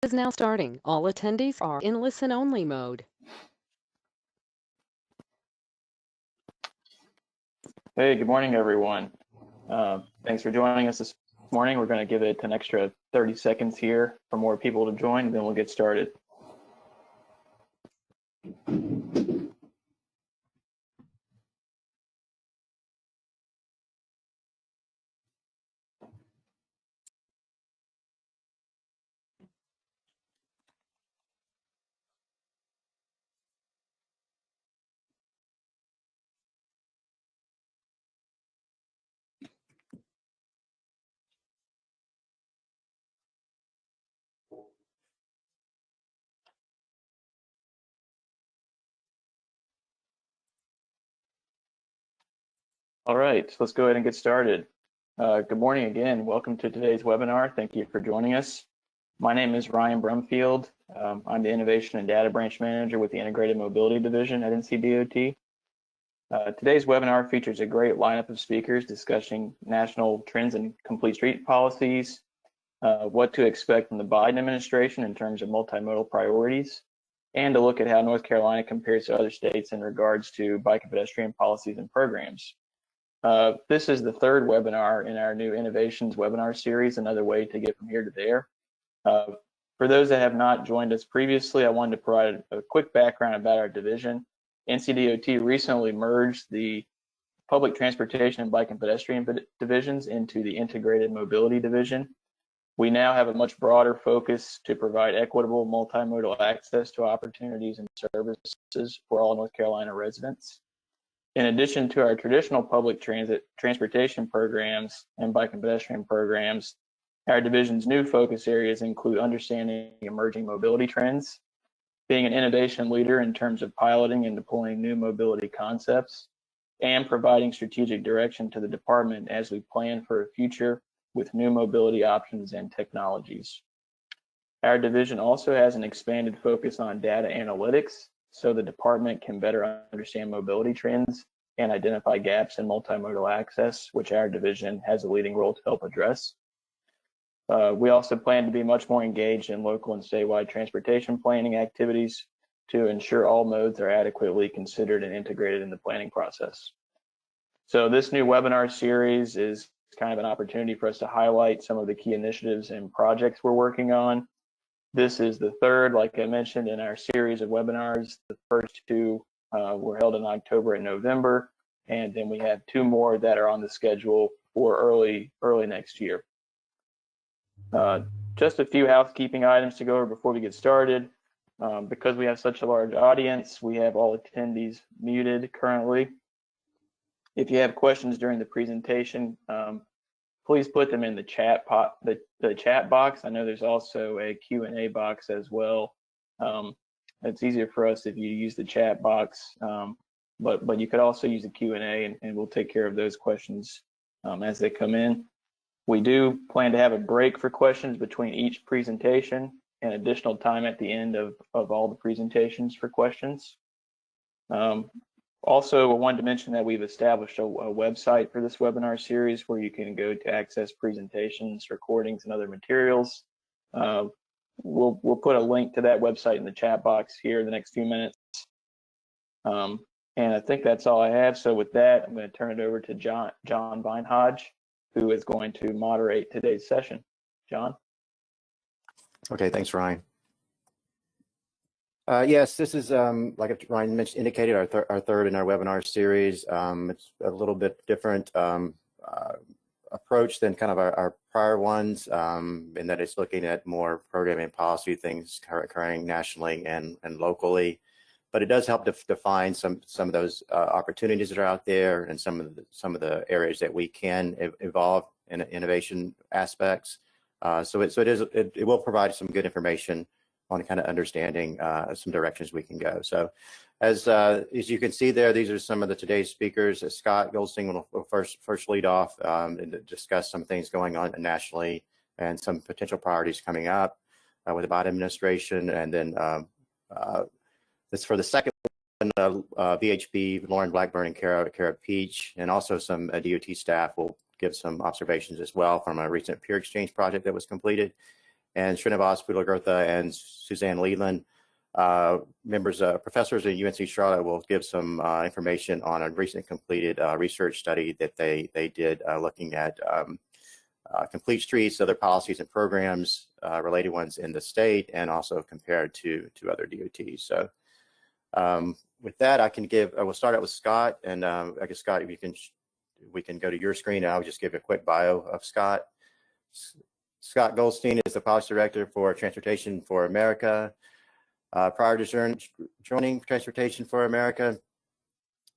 Is now starting. All attendees are in listen-only mode. Hey, good morning, everyone. Thanks for joining us this morning. We're going to give it an extra 30 seconds here for more people to join, and then we'll get started. All right, so let's go ahead and get started. Good morning again. Welcome to today's webinar. Thank you for joining us. My name is Ryan Brumfield. I'm the Innovation and Data Branch Manager with the Integrated Mobility Division at NCDOT. Today's webinar features a great lineup of speakers discussing national trends and complete street policies, what to expect from the Biden administration in terms of multimodal priorities, and to look at how North Carolina compares to other states in regards to bike and pedestrian policies and programs. This is the third webinar in our new Innovations webinar series, another way to get from here to there. For those that have not joined us previously, I wanted to provide a quick background about our division. NCDOT recently merged the public transportation and bike and pedestrian divisions into the Integrated Mobility Division. We now have a much broader focus to provide equitable multimodal access to opportunities and services for all North Carolina residents. In addition to our traditional public transportation programs and bike and pedestrian programs, our division's new focus areas include understanding emerging mobility trends, being an innovation leader in terms of piloting and deploying new mobility concepts, and providing strategic direction to the department as we plan for a future with new mobility options and technologies. Our division also has an expanded focus on data analytics, so the department can better understand mobility trends and identify gaps in multimodal access, which our division has a leading role to help address. We also plan to be much more engaged in local and statewide transportation planning activities to ensure all modes are adequately considered and integrated in the planning process. So this new webinar series is kind of an opportunity for us to highlight some of the key initiatives and projects we're working on. This is the third, like I mentioned, in our series of webinars. The first two were held in October and November, and then we have two more that are on the schedule for early next year. Just a few housekeeping items to go over before we get started. Because we have such a large audience, we have all attendees muted currently. If you have questions during the presentation, please put them in the chat box. I know there's also a Q&A box as well. It's easier for us if you use the chat box, but you could also use the Q&A, and we'll take care of those questions as they come in. We do plan to have a break for questions between each presentation and additional time at the end of all the presentations for questions. Also, I wanted to mention that we've established a website for this webinar series where you can go to access presentations, recordings, and other materials. We'll put a link to that website in the chat box here in the next few minutes. And I think that's all I have. So with that, I'm going to turn it over to John Beinhodge, who is going to moderate today's session. John? Okay, thanks, Ryan. Yes, this is, like Ryan indicated, our third in our webinar series. It's a little bit different approach than kind of our prior ones, in that it's looking at more programming and policy things occurring nationally and locally. But it does help to define some of those opportunities that are out there and some of the areas that we can evolve in innovation aspects. So it will provide some good information on kind of understanding some directions we can go. So as you can see there, these are some of today's speakers. Scott Goldstein will first lead off and discuss some things going on nationally and some potential priorities coming up with the Biden administration. And then this for the second one, VHB, Lauren Blackburn and Kara Peach, and also some DOT staff will give some observations as well from a recent peer exchange project that was completed. and Srinivas Pudalgurtha and Suzanne Leland, professors at UNC Charlotte, will give some information on a recently completed research study that they did looking at complete streets, other policies and programs, related ones in the state, and also compared to other DOTs. So with that, I will start out with Scott, and I guess Scott, if you can, we can go to your screen, and I'll just give a quick bio of Scott. Scott Goldstein is the Policy Director for Transportation for America. Prior to joining Transportation for America,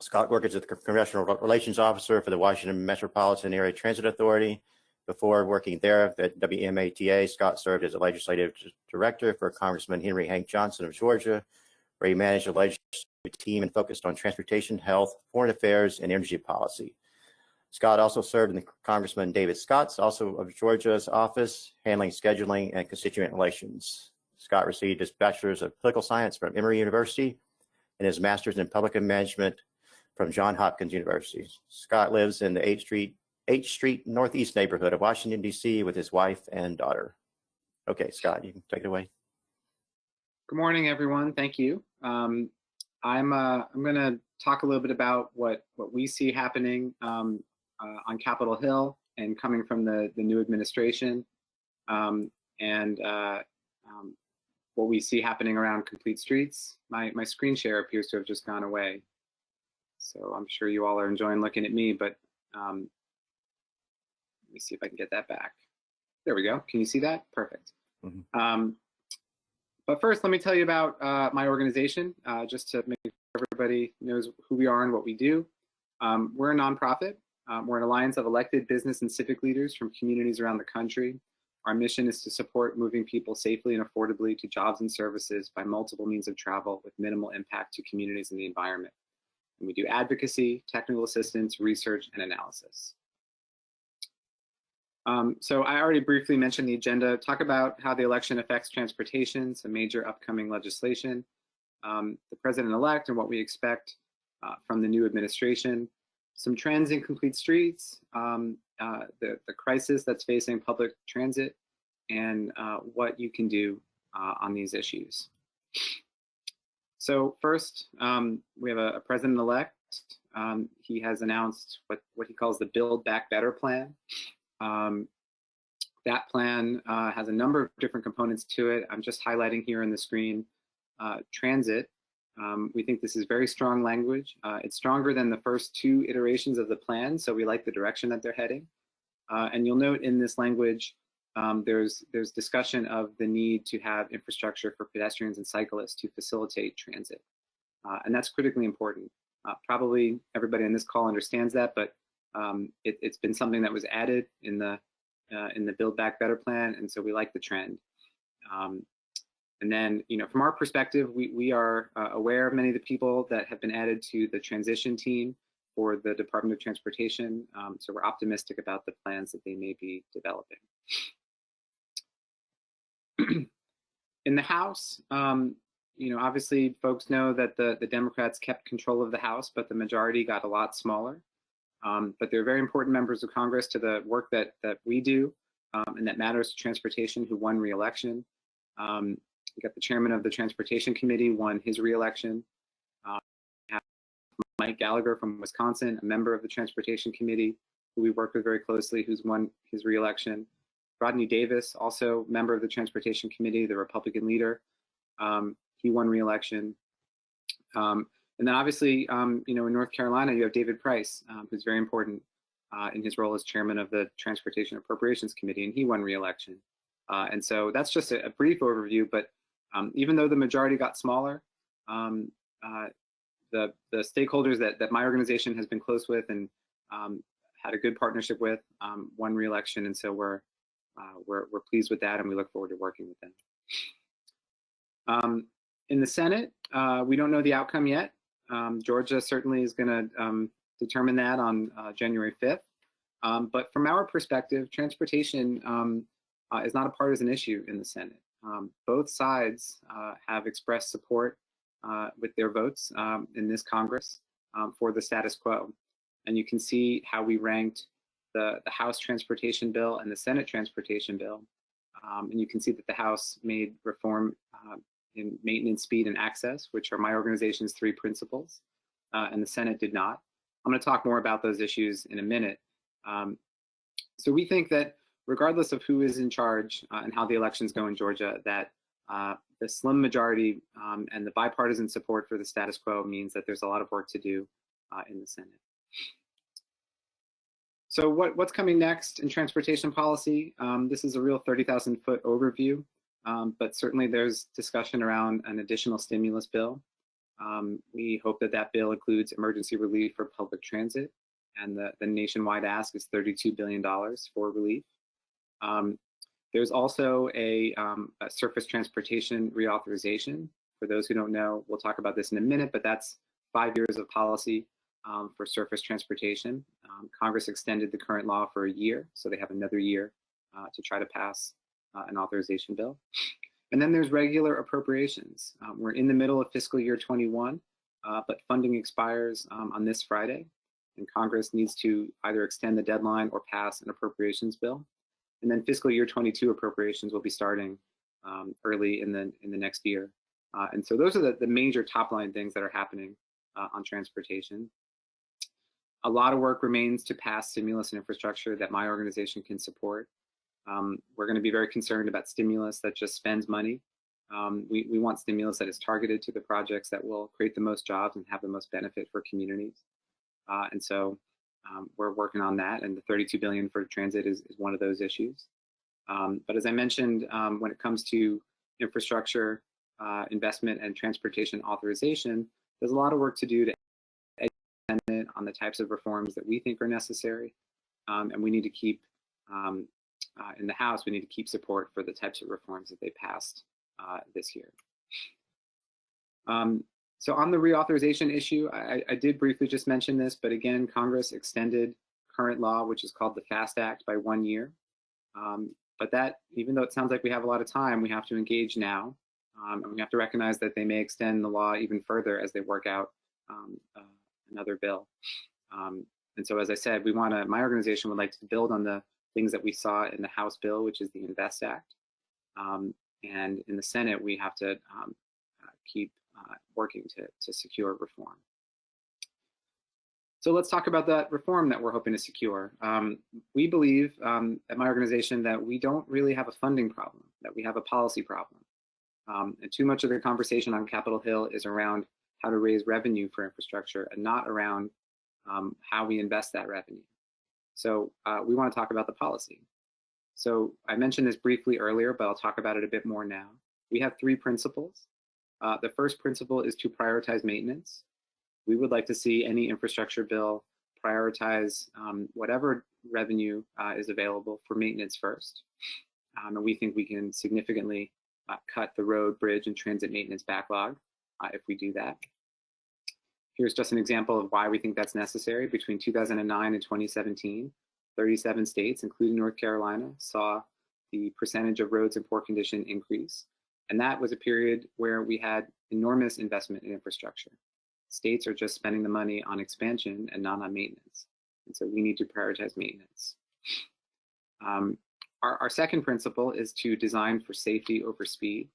Scott worked as the Congressional Relations Officer for the Washington Metropolitan Area Transit Authority. Before working there at WMATA, Scott served as a Legislative Director for Congressman Henry Hank Johnson of Georgia, where he managed a legislative team and focused on transportation, health, foreign affairs, and energy policy. Scott also served in the Congressman David Scott's, also of Georgia's, office, handling scheduling and constituent relations. Scott received his Bachelor's of Political Science from Emory University and his Master's in Public Management from Johns Hopkins University. Scott lives in the H Street Northeast neighborhood of Washington, D.C. with his wife and daughter. Okay, Scott, you can take it away. Good morning, everyone. Thank you. I'm going to talk a little bit about what we see happening on Capitol Hill and coming from the new administration, and what we see happening around complete streets. My screen share appears to have just gone away, so I'm sure you all are enjoying looking at me, but let me see if I can get that back. There we go. Can you see that? Perfect. Mm-hmm. But first, let me tell you about my organization, just to make sure everybody knows who we are and what we do. We're a nonprofit. We're an alliance of elected business and civic leaders from communities around the country. Our mission is to support moving people safely and affordably to jobs and services by multiple means of travel with minimal impact to communities and the environment. And we do advocacy, technical assistance, research, and analysis. So I already briefly mentioned the agenda, talk about how the election affects transportation, some major upcoming legislation, the president-elect and what we expect from the new administration, some trends in complete streets, the crisis that's facing public transit, and what you can do on these issues. So first, we have a president-elect. He has announced what he calls the Build Back Better plan. That plan has a number of different components to it. I'm just highlighting here on the screen transit. We think this is very strong language. It's stronger than the first two iterations of the plan, so we like the direction that they're heading. And you'll note in this language, there's discussion of the need to have infrastructure for pedestrians and cyclists to facilitate transit. And that's critically important. Probably everybody on this call understands that, but it's been something that was added in the Build Back Better plan, and so we like the trend. And then, from our perspective, we are aware of many of the people that have been added to the transition team for the Department of Transportation, so we're optimistic about the plans that they may be developing. In the House, obviously folks know that the Democrats kept control of the House, but the majority got a lot smaller. But they're very important members of Congress to the work that we do and that matters to transportation, who won re-election. We got the chairman of the Transportation Committee won his re-election. We have Mike Gallagher from Wisconsin, a member of the Transportation Committee, who we work with very closely, who's won his re-election. Rodney Davis, also member of the Transportation Committee, the Republican leader. He won re-election. And then obviously, in North Carolina, you have David Price, who's very important in his role as chairman of the Transportation Appropriations Committee, and he won re-election. And so that's just a brief overview, but even though the majority got smaller, the stakeholders that my organization has been close with and had a good partnership with won re-election, and so we're pleased with that, and we look forward to working with them. In the Senate, we don't know the outcome yet. Georgia certainly is going to determine that on January 5th. But from our perspective, transportation is not a partisan issue in the Senate. Both sides have expressed support with their votes in this Congress for the status quo. And you can see how we ranked the House Transportation Bill and the Senate Transportation Bill And you can see that the House made reform in maintenance, speed, and access, which are my organization's 3 principles, and the Senate did not. I'm going to talk more about those issues in a minute. So we think that regardless of who is in charge and how the elections go in Georgia, that the slim majority and the bipartisan support for the status quo means that there's a lot of work to do in the Senate. So what's coming next in transportation policy? This is a real 30,000-foot overview, but certainly there's discussion around an additional stimulus bill. We hope that that bill includes emergency relief for public transit, and the nationwide ask is $32 billion for relief. There's also a surface transportation reauthorization. For those who don't know, we'll talk about this in a minute, but that's 5 years of policy for surface transportation. Congress extended the current law for a year, so they have another year to try to pass an authorization bill. And then there's regular appropriations. We're in the middle of fiscal year 21, but funding expires on this Friday, and Congress needs to either extend the deadline or pass an appropriations bill. And then fiscal year 22 appropriations will be starting early in the next year. And so those are the major top line things that are happening on transportation. A lot of work remains to pass stimulus and infrastructure that my organization can support. We're going to be very concerned about stimulus that just spends money. We want stimulus that is targeted to the projects that will create the most jobs and have the most benefit for communities. And so we're working on that, and the $32 billion for transit is one of those issues. But as I mentioned, when it comes to infrastructure, investment, and transportation authorization, there's a lot of work to do to educate on the types of reforms that we think are necessary. And we need to keep, in the House, we need to keep support for the types of reforms that they passed this year. So on the reauthorization issue, I did briefly just mention this, but again, Congress extended current law, which is called the FAST Act, by 1 year. But that, even though it sounds like we have a lot of time, we have to engage now. And we have to recognize that they may extend the law even further as they work out another bill. And so, as I said, my organization would like to build on the things that we saw in the House bill, which is the INVEST Act. And in the Senate, we have to keep working to secure reform. So let's talk about that reform that we're hoping to secure. We believe at my organization that we don't really have a funding problem, that we have a policy problem. And too much of the conversation on Capitol Hill is around how to raise revenue for infrastructure and not around how we invest that revenue. So we want to talk about the policy. So I mentioned this briefly earlier, but I'll talk about it a bit more now. We have 3 principles. The first principle is to prioritize maintenance. We would like to see any infrastructure bill prioritize whatever revenue is available for maintenance first. And we think we can significantly cut the road, bridge, and transit maintenance backlog if we do that. Here's just an example of why we think that's necessary. Between 2009 and 2017, 37 states, including North Carolina, saw the percentage of roads in poor condition increase. And that was a period where we had enormous investment in infrastructure. States are just spending the money on expansion and not on maintenance. And so we need to prioritize maintenance. Our second principle is to design for safety over speed.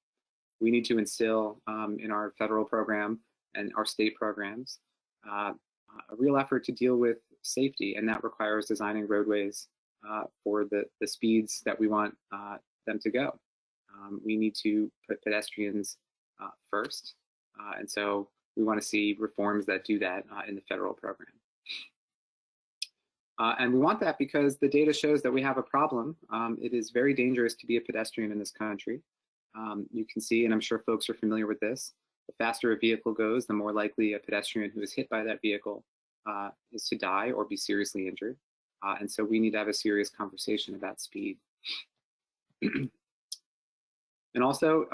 We need to instill in our federal program and our state programs a real effort to deal with safety, and that requires designing roadways for the speeds that we want them to go. We need to put pedestrians first, and so we want to see reforms that do that in the federal program. And we want that because the data shows that we have a problem. It is very dangerous to be a pedestrian in this country. You can see, and I'm sure folks are familiar with this, the faster a vehicle goes, the more likely a pedestrian who is hit by that vehicle is to die or be seriously injured. And so we need to have a serious conversation about speed. And also,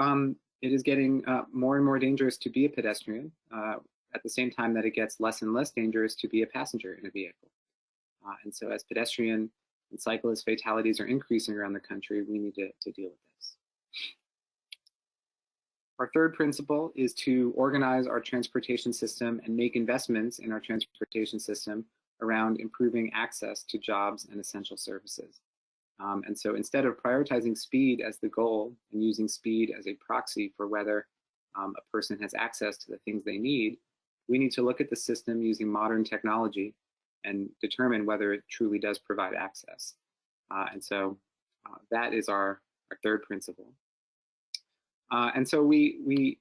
it is getting more and more dangerous to be a pedestrian at the same time that it gets less and less dangerous to be a passenger in a vehicle. And so as pedestrian and cyclist fatalities are increasing around the country, we need to deal with this. Our third principle is to organize our transportation system and make investments in our transportation system around improving access to jobs and essential services. And so instead of prioritizing speed as the goal and using speed as a proxy for whether a person has access to the things they need, we need to look at the system using modern technology and determine whether it truly does provide access. And so that is our third principle. And so we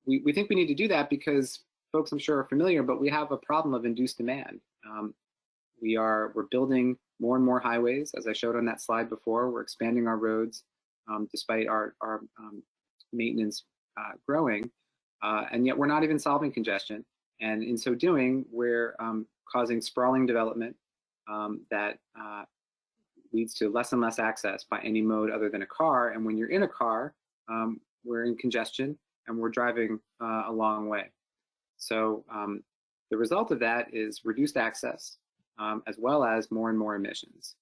think we need to do that because folks, I'm sure, are familiar, but we have a problem of induced demand. We're building more and more highways, as I showed on that slide before. We're expanding our roads despite our maintenance growing, and yet we're not even solving congestion. And in so doing, we're causing sprawling development that leads to less and less access by any mode other than a car. And when you're in a car, we're in congestion and we're driving a long way. So the result of that is reduced access, as well as more and more emissions.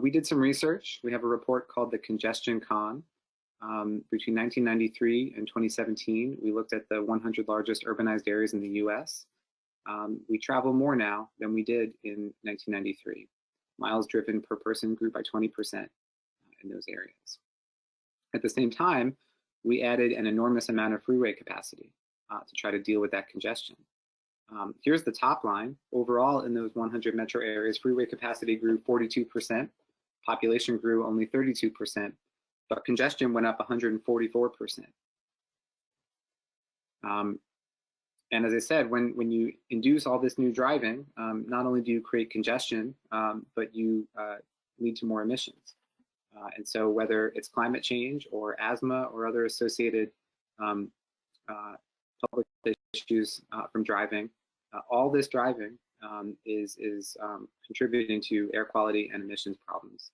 We did some research. We have a report called the Congestion Con. Between 1993 and 2017, we looked at the 100 largest urbanized areas in the US. We travel more now than we did in 1993. Miles driven per person grew by 20% in those areas. At the same time, we added an enormous amount of freeway capacity to try to deal with that congestion. Here's the top line. Overall, in those 100 metro areas, freeway capacity grew 42%, population grew only 32%, but congestion went up 144%. And as I said, when you induce all this new driving, not only do you create congestion, but you lead to more emissions. And so whether it's climate change or asthma or other associated public issues from driving, all this driving is contributing to air quality and emissions problems.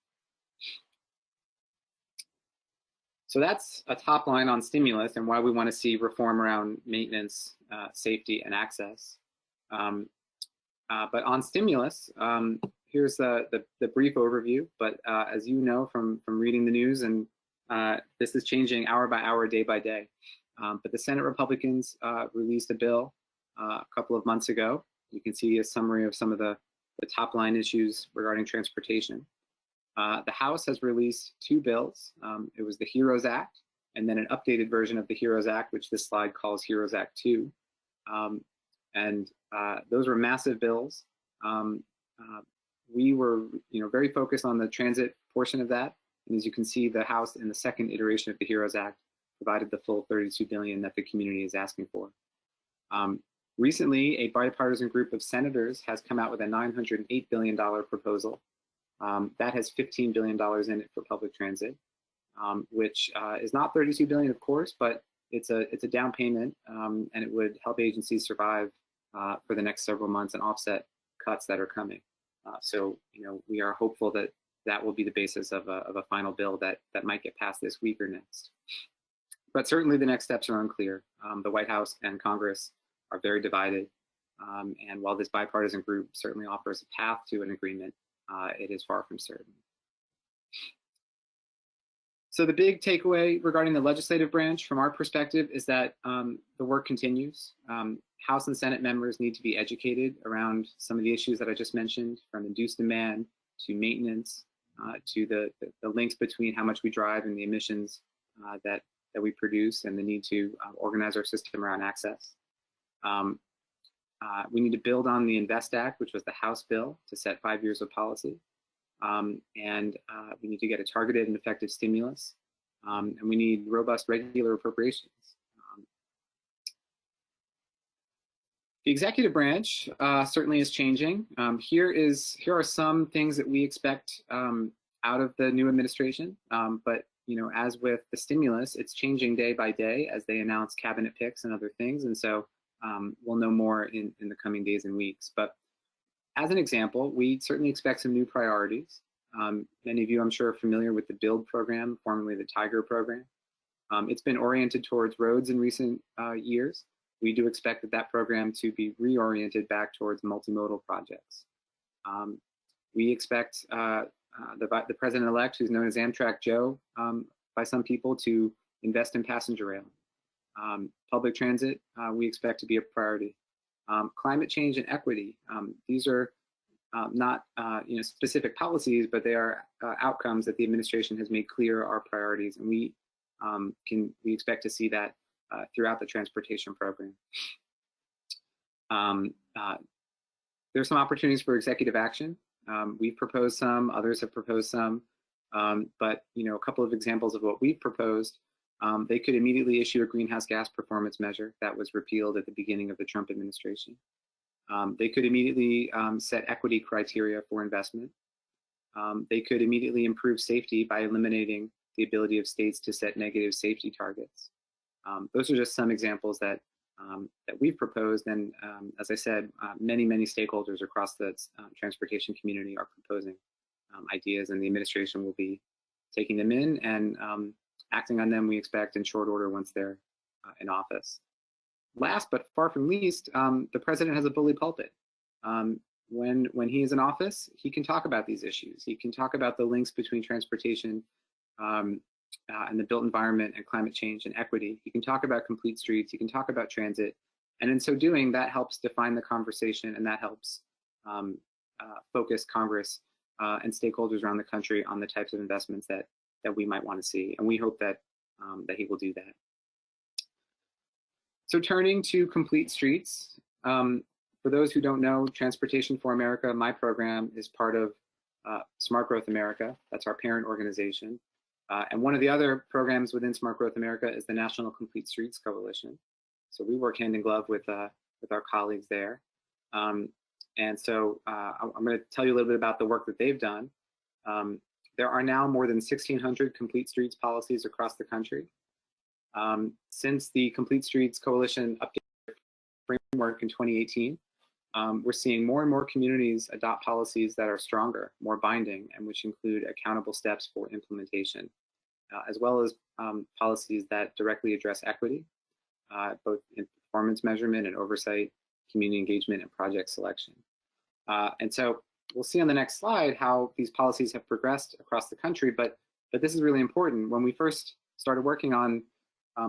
So that's a top line on stimulus and why we want to see reform around maintenance, safety, and access. But on stimulus, here's the brief overview. But as you know from reading the news, and this is changing hour by hour, day by day. But the Senate Republicans released a bill a couple of months ago. You can see a summary of some of the top line issues regarding transportation. The House has released two bills. It was the HEROES Act, and then an updated version of the HEROES Act, which this slide calls HEROES Act 2. And those were massive bills. We were very focused on the transit portion of that. And as you can see, the House in the second iteration of the HEROES Act provided the full $32 billion that the community is asking for. Recently, a bipartisan group of senators has come out with a $908 billion proposal. That has $15 billion in it for public transit, which is not $32 billion, of course, but it's a down payment, and it would help agencies survive for the next several months and offset cuts that are coming. So we are hopeful that that will be the basis of a final bill that might get passed this week or next. But certainly the next steps are unclear. The White House and Congress are very divided, and while this bipartisan group certainly offers a path to an agreement, it is far from certain. So the big takeaway regarding the legislative branch from our perspective is that the work continues. House and Senate members need to be educated around some of the issues that I just mentioned, from induced demand to maintenance, to the links between how much we drive and the emissions that we produce, and the need to organize our system around access. We need to build on the INVEST Act, which was the House bill to set 5 years of policy. And we need to get a targeted and effective stimulus. And we need robust regular appropriations. The executive branch certainly is changing. Here are some things that we expect out of the new administration. But as with the stimulus, it's changing day by day as they announce cabinet picks and other things. And so we'll know more in the coming days and weeks. But as an example, we certainly expect some new priorities. Many of you, I'm sure, are familiar with the BUILD program, formerly the TIGER program. It's been oriented towards roads in recent years. We do expect that program to be reoriented back towards multimodal projects. We expect the president-elect, who's known as Amtrak Joe by some people, to invest in passenger rail. Public transit, we expect to be a priority. Climate change and equity, these are not specific policies, but they are outcomes that the administration has made clear are priorities, and we expect to see that throughout the transportation program. There's some opportunities for executive action. We've proposed some, others have proposed some, but a couple of examples of what we've proposed. They could immediately issue a greenhouse gas performance measure that was repealed at the beginning of the Trump administration. They could immediately set equity criteria for investment. They could immediately improve safety by eliminating the ability of states to set negative safety targets. Those are just some examples that we've proposed, and as I said, many stakeholders across the transportation community are proposing ideas, and the administration will be taking them in and acting on them, we expect, in short order once they're in office. Last but far from least, the president has a bully pulpit. When he is in office, he can talk about these issues. He can talk about the links between transportation and the built environment and climate change and equity. He can talk about complete streets. He can talk about transit. And in so doing, that helps define the conversation, and that helps focus Congress and stakeholders around the country on the types of investments that we might want to see. And we hope that he will do that. So turning to complete streets, for those who don't know, Transportation for America, my program, is part of Smart Growth America. That's our parent organization. And one of the other programs within Smart Growth America is the National Complete Streets Coalition. So we work hand in glove with our colleagues there. And so I'm going to tell you a little bit about the work that they've done. There are now more than 1,600 complete streets policies across the country. Since the Complete Streets Coalition updated framework in 2018, we're seeing more and more communities adopt policies that are stronger, more binding, and which include accountable steps for implementation, as well as policies that directly address equity, both in performance measurement and oversight, community engagement, and project selection. And so we'll see on the next slide how these policies have progressed across the country, but this is really important. When we first started working on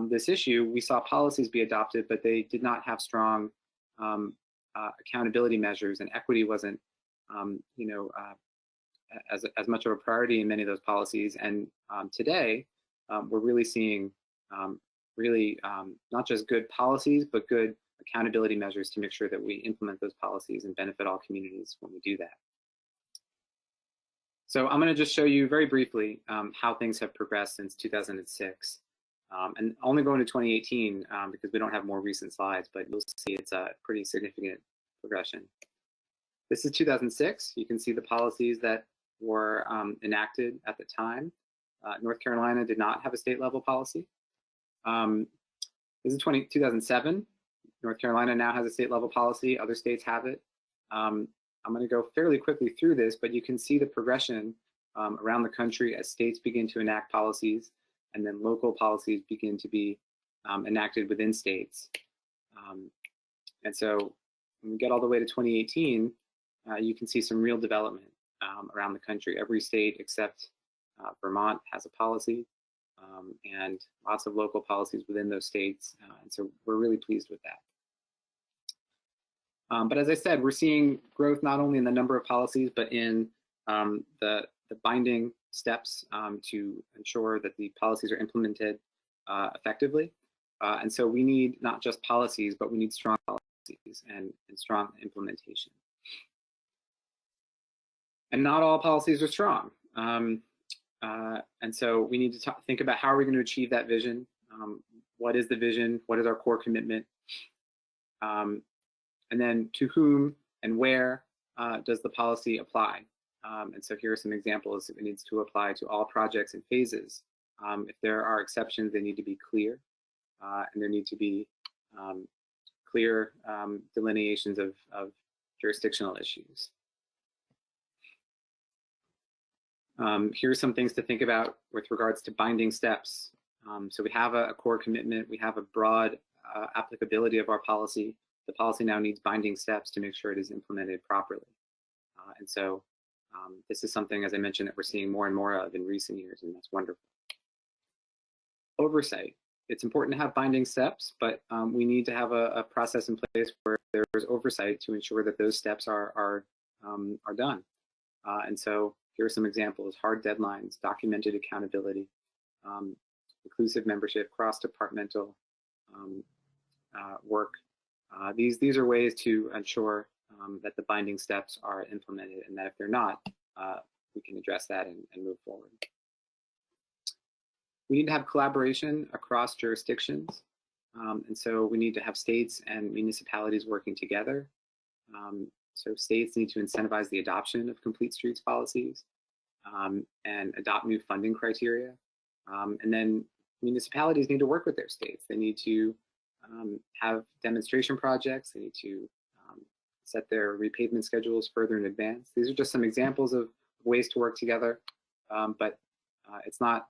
this issue, we saw policies be adopted, but they did not have strong accountability measures, and equity wasn't, as much of a priority in many of those policies. And today, we're really seeing not just good policies, but good accountability measures to make sure that we implement those policies and benefit all communities when we do that. So I'm going to just show you very briefly how things have progressed since 2006. And only going to 2018 because we don't have more recent slides, but you'll see it's a pretty significant progression. This is 2006. You can see the policies that were enacted at the time. North Carolina did not have a state level policy. This is 2007. North Carolina now has a state level policy. Other states have it. I'm going to go fairly quickly through this, but you can see the progression around the country as states begin to enact policies, and then local policies begin to be enacted within states. And so when we get all the way to 2018, you can see some real development around the country. Every state except Vermont has a policy, and lots of local policies within those states. And so we're really pleased with that. But as I said, we're seeing growth not only in the number of policies, but in the binding steps to ensure that the policies are implemented effectively. And so we need not just policies, but we need strong policies and strong implementation. And not all policies are strong. And so we need to think about how are we going to achieve that vision? What is the vision? What is our core commitment? And then to whom and where does the policy apply? And so here are some examples. It needs to apply to all projects and phases. If there are exceptions, they need to be clear, and there need to be clear delineations of jurisdictional issues. Here are some things to think about with regards to binding steps. So we have a core commitment. We have a broad applicability of our policy. The policy now needs binding steps to make sure it is implemented properly. And so this is something, as I mentioned, that we're seeing more and more of in recent years, and that's wonderful. Oversight. It's important to have binding steps, but we need to have a process in place where there's oversight to ensure that those steps are are done. And so here are some examples: hard deadlines, documented accountability, inclusive membership, cross-departmental work. These are ways to ensure that the binding steps are implemented, and that if they're not, we can address that and move forward. We need to have collaboration across jurisdictions, and so we need to have states and municipalities working together. So states need to incentivize the adoption of complete streets policies and adopt new funding criteria. And then municipalities need to work with their states. They need to have demonstration projects. They need to set their repavement schedules further in advance. These are just some examples of ways to work together, but it's not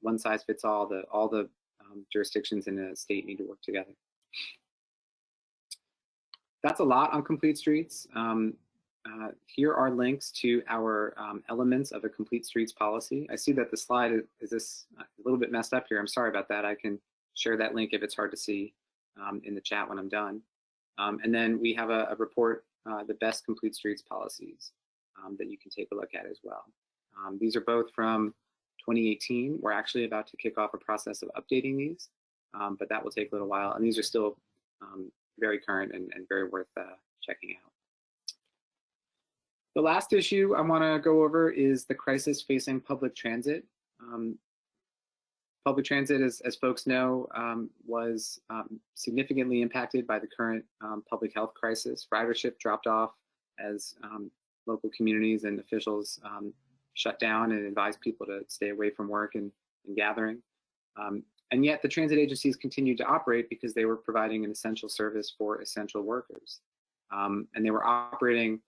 one size fits all. All the jurisdictions in a state need to work together. That's a lot on complete streets. Here are links to our elements of a complete streets policy. I see that the slide is a little bit messed up here. I'm sorry about that. I can share that link if it's hard to see in the chat when I'm done. And then we have a report, the best complete streets policies, that you can take a look at as well. These are both from 2018. We're actually about to kick off a process of updating these, but that will take a little while. And these are still very current and very worth checking out. The last issue I want to go over is the crisis facing public transit. Public transit, as folks know, was significantly impacted by the current public health crisis. Ridership dropped off as local communities and officials shut down and advised people to stay away from work and gathering. And yet the transit agencies continued to operate because they were providing an essential service for essential workers. And they were operating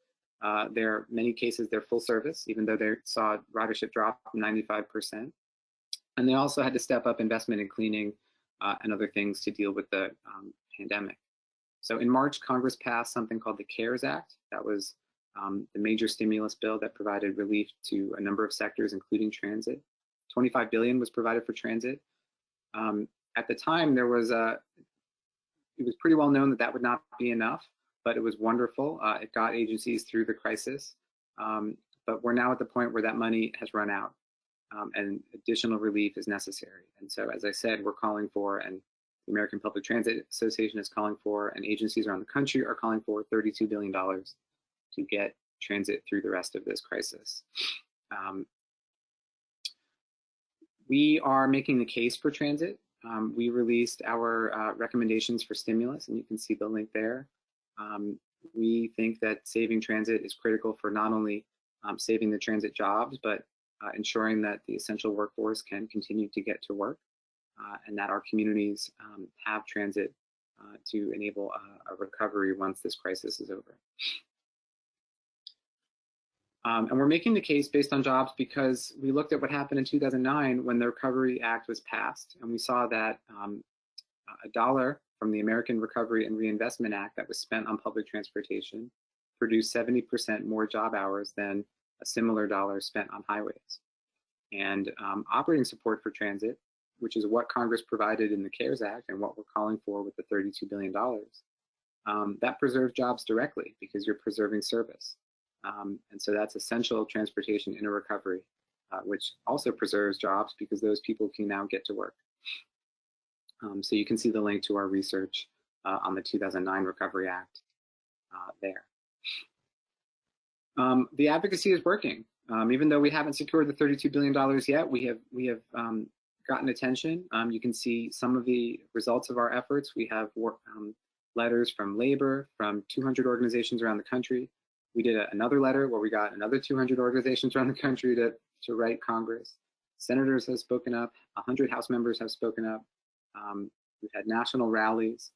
many cases, their full service, even though they saw ridership drop 95%. And they also had to step up investment in cleaning and other things to deal with the pandemic. So in March, Congress passed something called the CARES Act. That was the major stimulus bill that provided relief to a number of sectors, including transit. $25 billion was provided for transit. At the time, it was pretty well known that that would not be enough, but it was wonderful. It got agencies through the crisis. But we're now at the point where that money has run out and additional relief is necessary. And so, as I said, we're calling for, and the American Public Transit Association is calling for, and agencies around the country are calling for $32 billion to get transit through the rest of this crisis. We are making the case for transit. We released our recommendations for stimulus, and you can see the link there. We think that saving transit is critical for not only saving the transit jobs, but ensuring that the essential workforce can continue to get to work, and that our communities have transit to enable a recovery once this crisis is over. And we're making the case based on jobs because we looked at what happened in 2009 when the Recovery Act was passed, and we saw that $1 from the American Recovery and Reinvestment Act that was spent on public transportation produced 70% more job hours than a similar dollar spent on highways. And operating support for transit, which is what Congress provided in the CARES Act and what we're calling for with the $32 billion, that preserves jobs directly because you're preserving service. And so that's essential transportation in a recovery, which also preserves jobs because those people can now get to work. So you can see the link to our research on the 2009 Recovery Act there. The advocacy is working. Even though we haven't secured the $32 billion yet, we have gotten attention. You can see some of the results of our efforts. We have letters from labor, from 200 organizations around the country. We did another letter where we got another 200 organizations around the country to write Congress. Senators have spoken up. 100 House members have spoken up. We've had national rallies,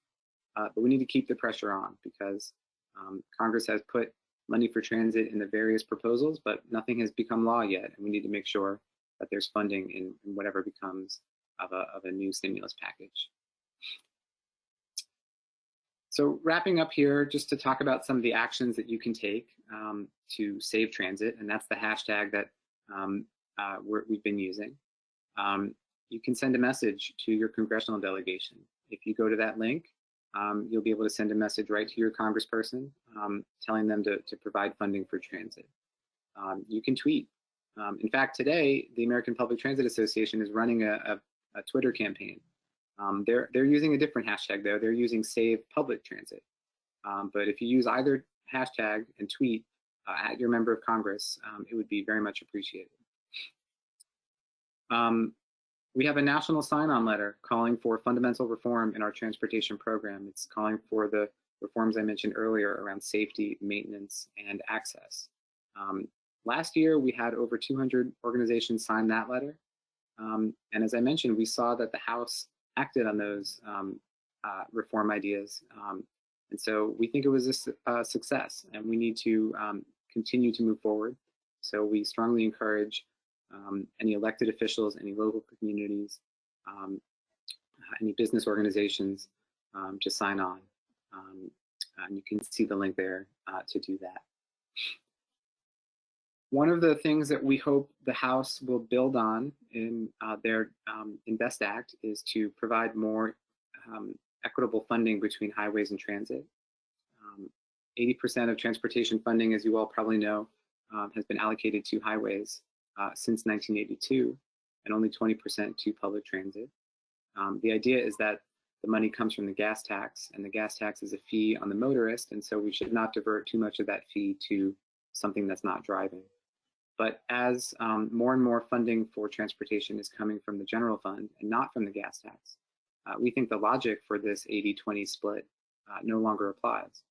but we need to keep the pressure on because Congress has put money for transit in the various proposals, but nothing has become law yet, and we need to make sure that there's funding in whatever becomes of a new stimulus package. So wrapping up here, just to talk about some of the actions that you can take to save transit, and that's the hashtag that we've been using. You can send a message to your congressional delegation. If you go to that link, you'll be able to send a message right to your congressperson telling them to provide funding for transit. You can tweet. In fact, today, the American Public Transit Association is running a Twitter campaign. They're using a different hashtag though. They're using Save Public Transit. But if you use either hashtag and tweet at your member of Congress, it would be very much appreciated. We have a national sign-on letter calling for fundamental reform in our transportation program. It's calling for the reforms I mentioned earlier around safety, maintenance, and access. Last year, we had over 200 organizations sign that letter. And as I mentioned, we saw that the House acted on those reform ideas. And so we think it was a success, and we need to continue to move forward. So we strongly encourage any elected officials, any local communities, any business organizations to sign on. And you can see the link there to do that. One of the things that we hope the House will build on in their INVEST Act is to provide more equitable funding between highways and transit. 80% of transportation funding, as you all probably know, has been allocated to highways since 1982, and only 20% to public transit. The idea is that the money comes from the gas tax, and the gas tax is a fee on the motorist, and so we should not divert too much of that fee to something that's not driving. But as more and more funding for transportation is coming from the general fund and not from the gas tax, we think the logic for this 80-20 split no longer applies.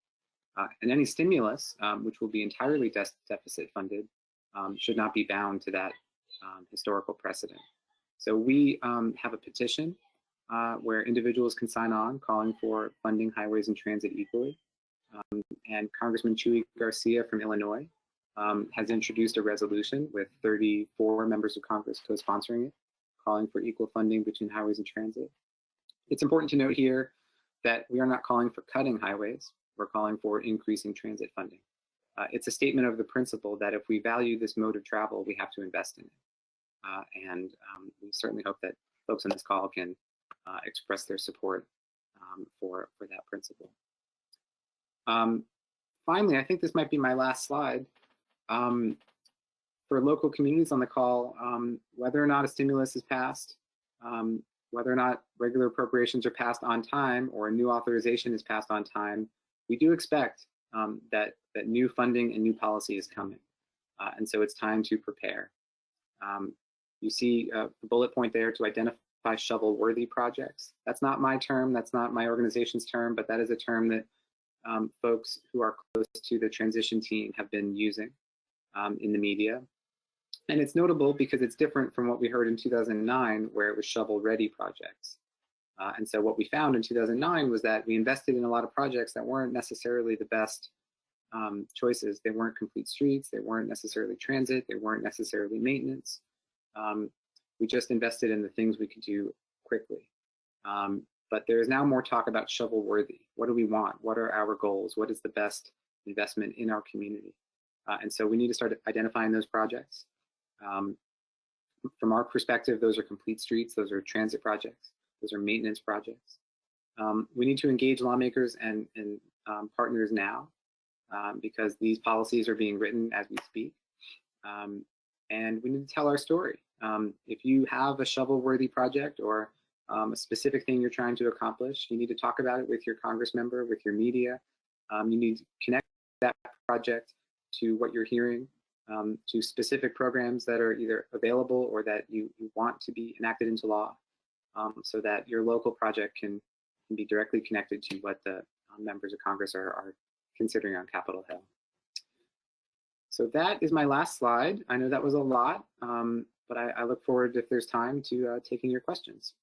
And any stimulus, which will be entirely deficit funded, should not be bound to that historical precedent. So we have a petition where individuals can sign on calling for funding highways and transit equally. And Congressman Chuy Garcia from Illinois has introduced a resolution with 34 members of Congress co-sponsoring it, calling for equal funding between highways and transit. It's important to note here that we are not calling for cutting highways. We're calling for increasing transit funding. It's a statement of the principle that if we value this mode of travel, we have to invest in it. And we certainly hope that folks on this call can express their support for that principle. Finally, I think this might be my last slide. For local communities on the call, whether or not a stimulus is passed, whether or not regular appropriations are passed on time or a new authorization is passed on time, we do expect that new funding and new policy is coming. And so it's time to prepare. You see the bullet point there to identify shovel-worthy projects. That's not my term, that's not my organization's term, but that is a term that folks who are close to the transition team have been using in the media. And it's notable because it's different from what we heard in 2009, where it was shovel-ready projects. And so what we found in 2009 was that we invested in a lot of projects that weren't necessarily the best choices. They weren't complete streets, they weren't necessarily transit, they weren't necessarily maintenance. We just invested in the things we could do quickly. But there is now more talk about shovel-worthy. What do we want? What are our goals? What is the best investment in our community? And so we need to start identifying those projects. From our perspective, those are complete streets, those are transit projects, those are maintenance projects. We need to engage lawmakers and partners now because these policies are being written as we speak. And we need to tell our story. If you have a shovel-worthy project or a specific thing you're trying to accomplish, you need to talk about it with your Congress member, with your media. You need to connect that project to what you're hearing, to specific programs that are either available or that you want to be enacted into law, so that your local project can be directly connected to what the members of Congress are considering on Capitol Hill. So that is my last slide. I know that was a lot, but I look forward, if there's time, to taking your questions.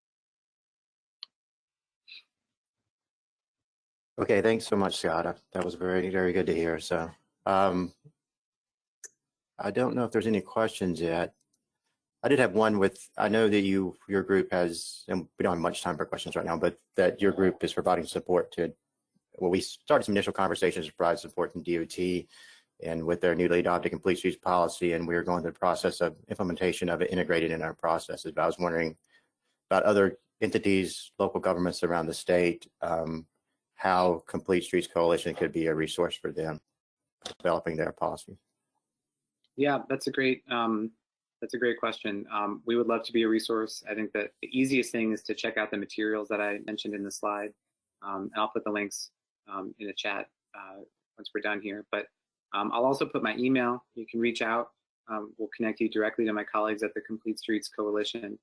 Okay, thanks so much, Scott. That was very, very good to hear. So I don't know if there's any questions yet. I did have one I know that your group has, and we don't have much time for questions right now, but that your group is providing support to, well, we started some initial conversations to provide support from DOT and with their newly adopted complete streets policy, and we're going through the process of implementation of it integrated in our processes. But I was wondering about other entities, local governments around the state, how Complete Streets Coalition could be a resource for them developing their policy. Yeah, that's a great question. We would love to be a resource. I think that the easiest thing is to check out the materials that I mentioned in the slide. And I'll put the links in the chat once we're done here. But I'll also put my email. You can reach out. We'll connect you directly to my colleagues at the Complete Streets Coalition.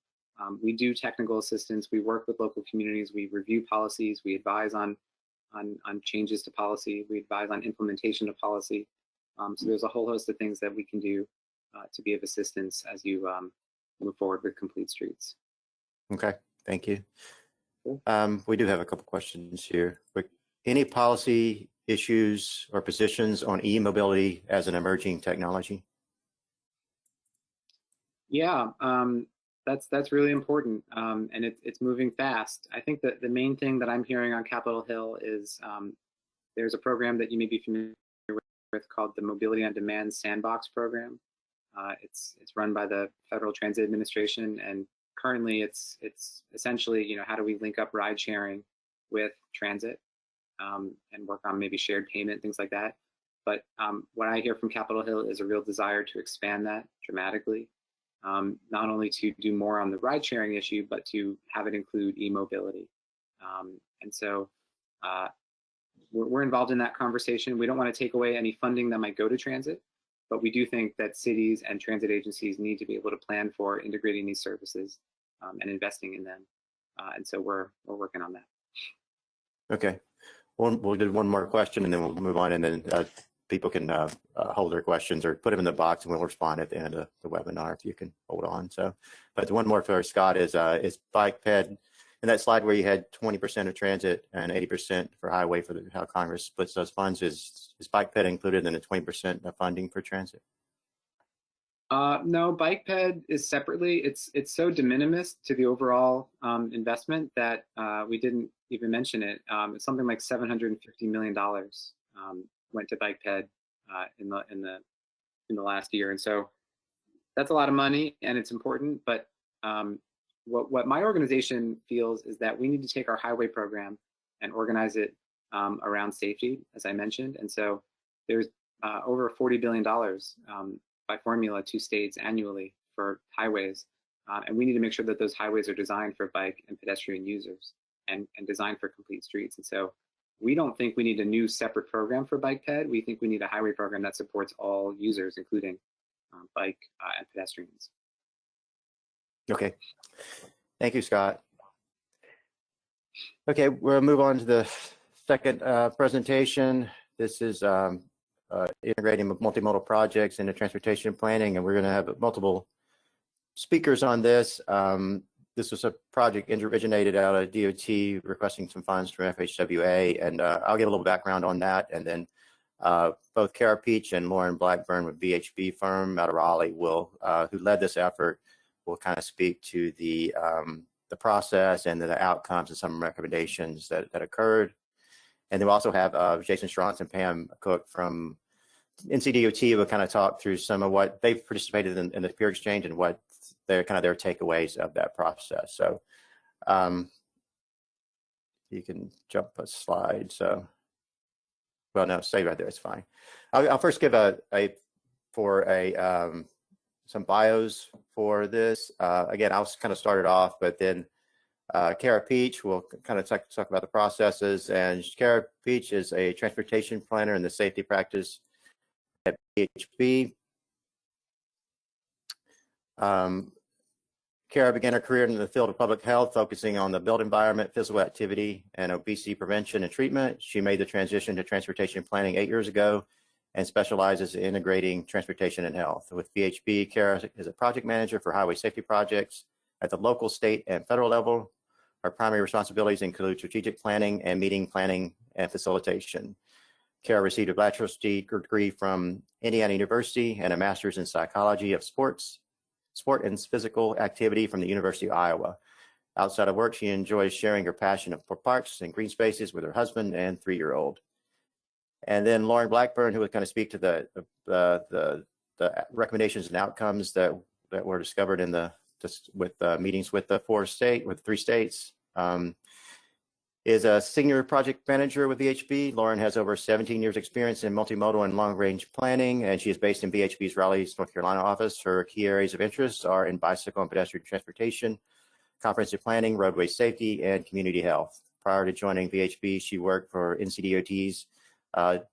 We do technical assistance. We work with local communities. We review policies. We advise on changes to policy. We advise on implementation of policy. So there's a whole host of things that we can do to be of assistance as you move forward with Complete Streets. Okay, thank you. Cool. We do have a couple questions here. Any policy issues or positions on e-mobility as an emerging technology? Yeah, that's really important, and it's moving fast. I think that the main thing that I'm hearing on Capitol Hill is there's a program that you may be familiar with called the Mobility on Demand Sandbox program. It's run by the Federal Transit Administration, and currently it's essentially, you know, how do we link up ride sharing with transit and work on maybe shared payment, things like that. But what I hear from Capitol Hill is a real desire to expand that dramatically. Not only to do more on the ride sharing issue, but to have it include e-mobility. And so we're involved in that conversation. We don't want to take away any funding that might go to transit, but we do think that cities and transit agencies need to be able to plan for integrating these services and investing in them. And so we're working on that. Okay. We'll do one more question and then we'll move on, and then people can hold their questions or put them in the box and we'll respond at the end of the webinar if you can hold on. So, but one more for Scott is bike ped. In that slide where you had 20% of transit and 80% for highway for how Congress splits those funds, is bike ped included in the 20% of funding for transit? No, bike ped is separately. It's so de minimis to the overall investment that we didn't even mention it. It's something like $750 million went to bike ped in the last year, and so that's a lot of money and it's important. But what my organization feels is that we need to take our highway program and organize it around safety, as I mentioned. And so there's over $40 billion by formula to states annually for highways. And we need to make sure that those highways are designed for bike and pedestrian users and designed for complete streets. And so we don't think we need a new separate program for bike ped. We think we need a highway program that supports all users, including bike and pedestrians. Okay. Thank you, Scott. Okay, we'll move on to the second presentation. This is integrating multimodal projects into transportation planning, and we're going to have multiple speakers on this. This was a project originated out of DOT requesting some funds from FHWA, and I'll give a little background on that, and then both Kara Peach and Lauren Blackburn with VHB firm out of Raleigh who led this effort, will kind of speak to the process and the outcomes and some recommendations that occurred. And then we also have Jason Schrantz and Pam Cook from NCDOT will kind of talk through some of what they've participated in the peer exchange and what their takeaways of that process. So you can jump a slide. So, well, no, stay right there. It's fine. I'll first give some bios for this. Again, I'll kind of start it off, but then Kara Peach will kind of talk about the processes. And Kara Peach is a transportation planner in the safety practice at PHB. Kara began her career in the field of public health, focusing on the built environment, physical activity, and obesity prevention and treatment. She made the transition to transportation planning 8 years ago and specializes in integrating transportation and health. With VHB, Kara is a project manager for highway safety projects at the local, state, and federal level. Her primary responsibilities include strategic planning and meeting planning and facilitation. Kara received a bachelor's degree from Indiana University and a master's in psychology of sport and physical activity from the University of Iowa. Outside of work, she enjoys sharing her passion for parks and green spaces with her husband and 3-year-old. And then Lauren Blackburn, who would kind of speak to the recommendations and outcomes that were discovered in with meetings with the 3 states. is a senior project manager with VHB. Lauren has over 17 years experience in multimodal and long-range planning, and she is based in VHB's Raleigh, North Carolina office. Her key areas of interest are in bicycle and pedestrian transportation, comprehensive planning, roadway safety, and community health. Prior to joining VHB, she worked for NCDOT's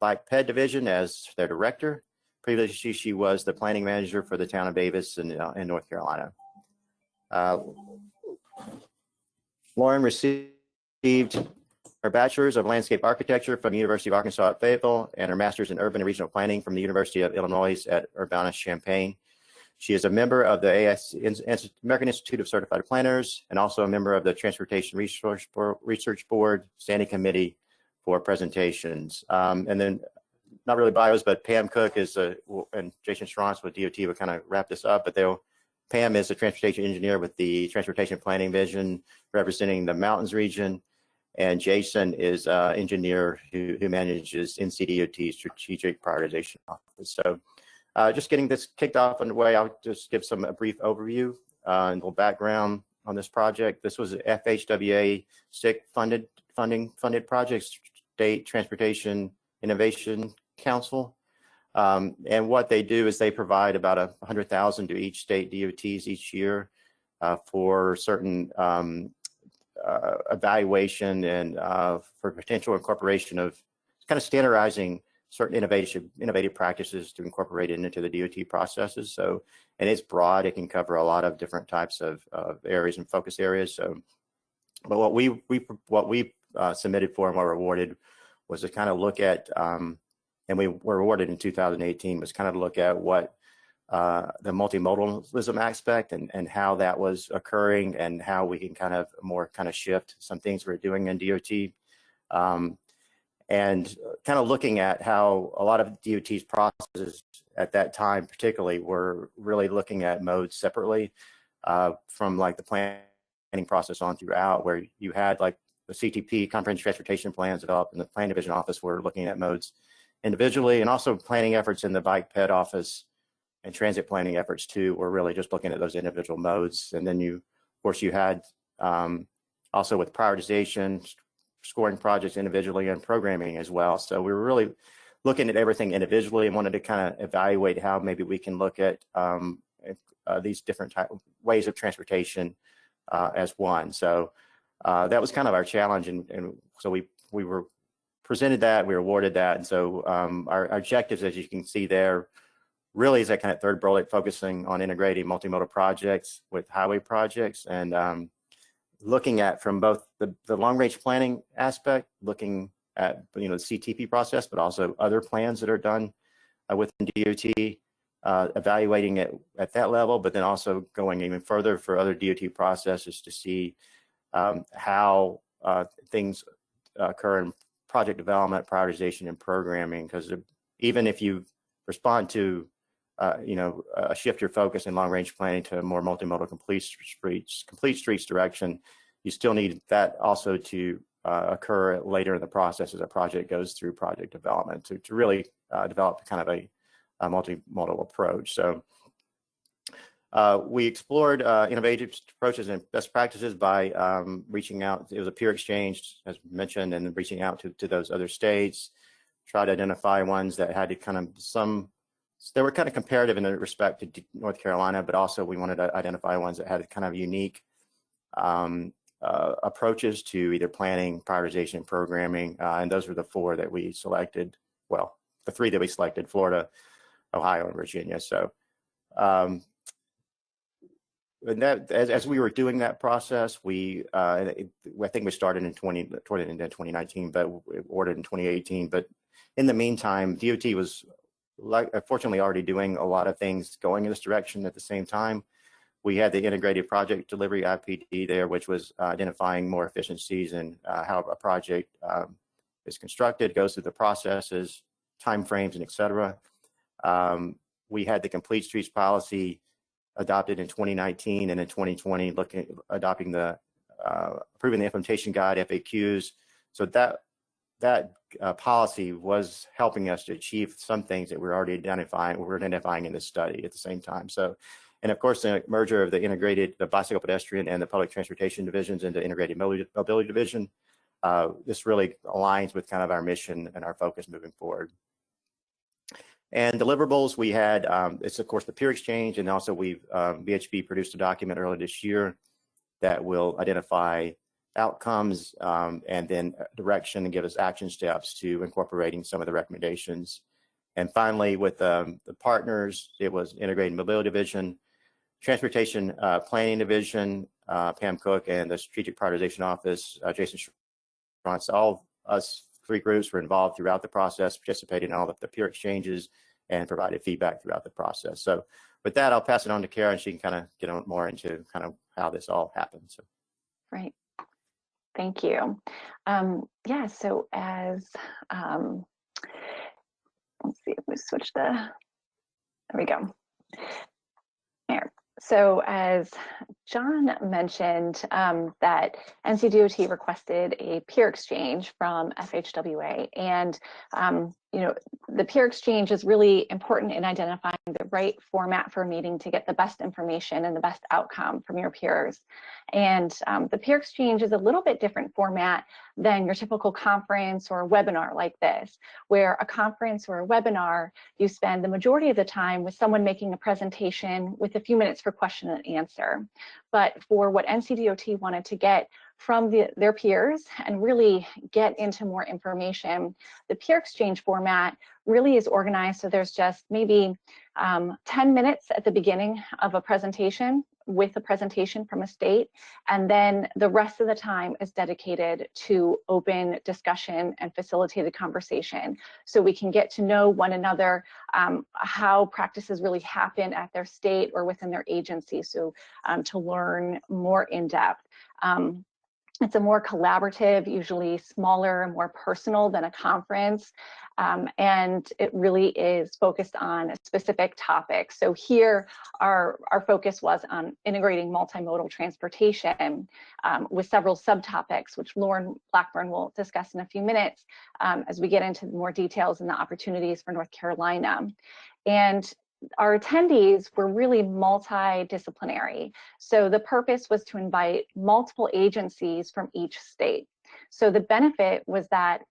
Bike Ped division as their director. Previously, she was the planning manager for the town of Davis in North Carolina. Lauren received her bachelor's of landscape architecture from the University of Arkansas at Fayetteville and her master's in urban and regional planning from the University of Illinois at Urbana-Champaign. She is a member of the American Institute of Certified Planners and also a member of the Transportation Research Board Standing Committee for presentations. And then, not really bios, but Pam Cook is, and Jason Schrantz with DOT will kind of wrap this up, but Pam is a transportation engineer with the Transportation Planning Division representing the Mountains region, and Jason is an engineer who manages NCDOT's Strategic Prioritization Office. So just getting this kicked off underway, I'll just give a brief overview and a little background on this project. This was an FHWA STIC funded project, State Transportation Innovation Council. And what they do is they provide about $100,000 to each state DOTs each year for certain evaluation and for potential incorporation of kind of standardizing certain innovative practices to incorporate it into the DOT processes. So, and it's broad; it can cover a lot of different types of areas and focus areas. So, but what we submitted for and were awarded was to kind of look at, and we were awarded in 2018, was kind of look at what the multimodalism aspect and how that was occurring and how we can kind of shift some things we're doing in DOT. And kind of looking at how a lot of DOT's processes at that time particularly were really looking at modes separately from like the planning process on throughout, where you had like the CTP, Comprehensive Transportation Plans developed in the Plan Division office were looking at modes individually, and also planning efforts in the Bike Ped office and transit planning efforts too were really just looking at those individual modes. And then of course you had also with prioritization, scoring projects individually and programming as well. So we were really looking at everything individually and wanted to kind of evaluate how maybe we can look at these different ways of transportation as one. So that was kind of our challenge. And so we were presented that, we were awarded that. And so our objectives, as you can see there, really is that kind of third bullet focusing on integrating multimodal projects with highway projects and looking at from both the long range planning aspect, looking at the CTP process, but also other plans that are done within DOT, evaluating it at that level, but then also going even further for other DOT processes to see how things occur in project development, prioritization, and programming. Because even if you respond to shift your focus in long range planning to a more multimodal complete streets direction, you still need that also to occur later in the process as a project goes through project development to really develop kind of a multimodal approach. So we explored innovative approaches and best practices by reaching out. It was a peer exchange, as mentioned, and reaching out to those other states, try to identify ones that had kind of they were kind of comparative in respect to North Carolina, but also we wanted to identify ones that had kind of unique approaches to either planning, prioritization, and programming. And those were the four that we selected. Well, the three that we selected: Florida, Ohio, and Virginia. So and that, as we were doing that process, I think we started in 2019, but ordered in 2018. But in the meantime, DOT was fortunately already doing a lot of things going in this direction at the same time. We had the integrated project delivery IPD there, which was identifying more efficiencies and how a project is constructed, goes through the processes, timeframes, and et cetera. We had the complete streets policy adopted in 2019, and in 2020 approving the implementation guide, FAQs. So that policy was helping us to achieve some things that we're identifying in this study at the same time. So, and of course, the merger of the bicycle, pedestrian, and the public transportation divisions into integrated mobility division this really aligns with kind of our mission and our focus moving forward. And deliverables, we had, it's of course the peer exchange, and also VHB produced a document earlier this year that will identify outcomes and then direction and give us action steps to incorporating some of the recommendations. And finally, with the partners, it was Integrated Mobility Division, Transportation Planning Division, Pam Cook, and the Strategic Prioritization Office, Jason Schrontz. All us 3 groups were involved throughout the process, participated in all of the peer exchanges, and provided feedback throughout the process. So with that, I'll pass it on to Kara, and she can kind of get on more into kind of how this all happened. So. Right. Thank you. Yeah, so as, let's see if we switch there we go. There. So as John mentioned, that NCDOT requested a peer exchange from FHWA, and you know, the peer exchange is really important in identifying the right format for a meeting to get the best information and the best outcome from your peers. And the peer exchange is a little bit different format than your typical conference or webinar like this, where a conference or a webinar, you spend the majority of the time with someone making a presentation with a few minutes for question and answer. But for what NCDOT wanted to get from their peers and really get into more information, the peer exchange format really is organized so there's just maybe 10 minutes at the beginning of a presentation with a presentation from a state, and then the rest of the time is dedicated to open discussion and facilitated conversation, so we can get to know one another, how practices really happen at their state or within their agency, so to learn more in depth. It's a more collaborative, usually smaller, more personal than a conference, and it really is focused on a specific topic. So here, our focus was on integrating multimodal transportation with several subtopics, which Lauren Blackburn will discuss in a few minutes as we get into more details and the opportunities for North Carolina. And our attendees were really multidisciplinary. So the purpose was to invite multiple agencies from each state. So the benefit was that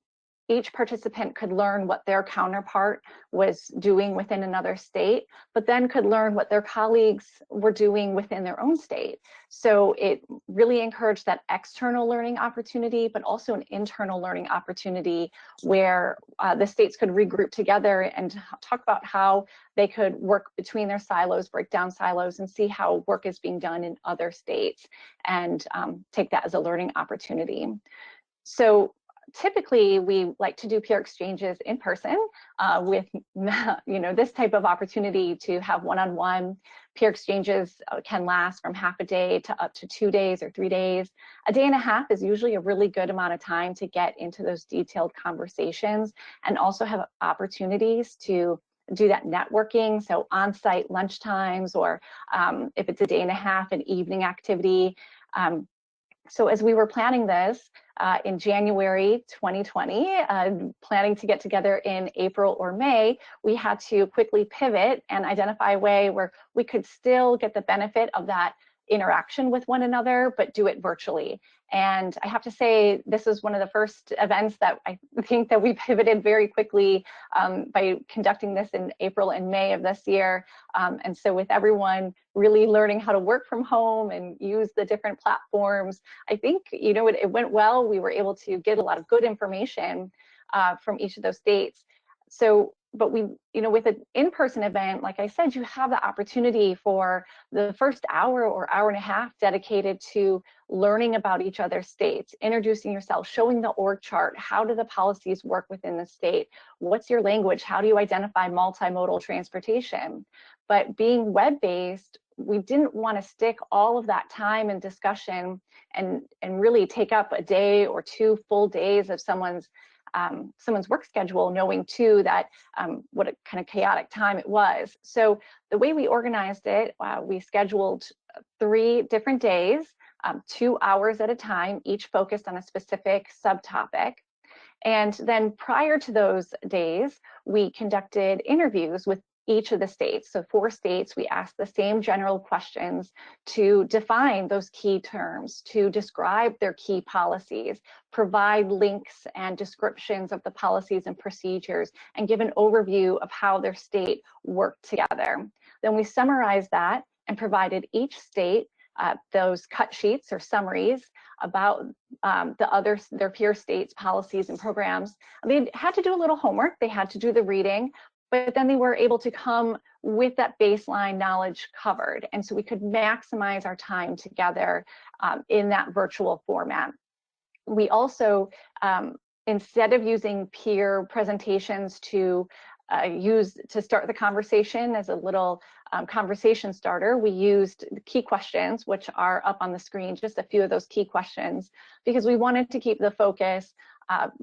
each participant could learn what their counterpart was doing within another state, but then could learn what their colleagues were doing within their own state. So it really encouraged that external learning opportunity, but also an internal learning opportunity where the states could regroup together and talk about how they could work between their silos, break down silos, and see how work is being done in other states, and take that as a learning opportunity. So typically, we like to do peer exchanges in person with, you know, this type of opportunity to have one-on-one. Peer exchanges can last from half a day to up to 2 days or 3 days. A day and a half is usually a really good amount of time to get into those detailed conversations and also have opportunities to do that networking, so on-site lunch times, or if it's a day and a half, an evening activity. So as we were planning this in January 2020, planning to get together in April or May, we had to quickly pivot and identify a way where we could still get the benefit of that interaction with one another, but do it virtually. And I have to say, this is one of the first events that I think that we pivoted very quickly by conducting this in April and May of this year. And so with everyone really learning how to work from home and use the different platforms, I think, you know, it went well. We were able to get a lot of good information from each of those states. So, but we, you know, with an in-person event, like I said, you have the opportunity for the first hour or hour and a half dedicated to learning about each other's states, introducing yourself, showing the org chart, how do the policies work within the state, what's your language, how do you identify multimodal transportation. But being web-based, we didn't want to stick all of that time and discussion and really take up a day or 2 full days of someone's work schedule, knowing too that what a kind of chaotic time it was. So the way we organized it, we scheduled 3 different days, 2 hours at a time, each focused on a specific subtopic. And then prior to those days, we conducted interviews with each of the states. So 4 states, we asked the same general questions to define those key terms, to describe their key policies, provide links and descriptions of the policies and procedures, and give an overview of how their state worked together. Then we summarized that and provided each state those cut sheets or summaries about their peer states' policies and programs. They had to do a little homework. They had to do the reading, but then they were able to come with that baseline knowledge covered. And so we could maximize our time together in that virtual format. We also, instead of using peer presentations to start the conversation as a little conversation starter, we used the key questions, which are up on the screen, just a few of those key questions, because we wanted to keep the focus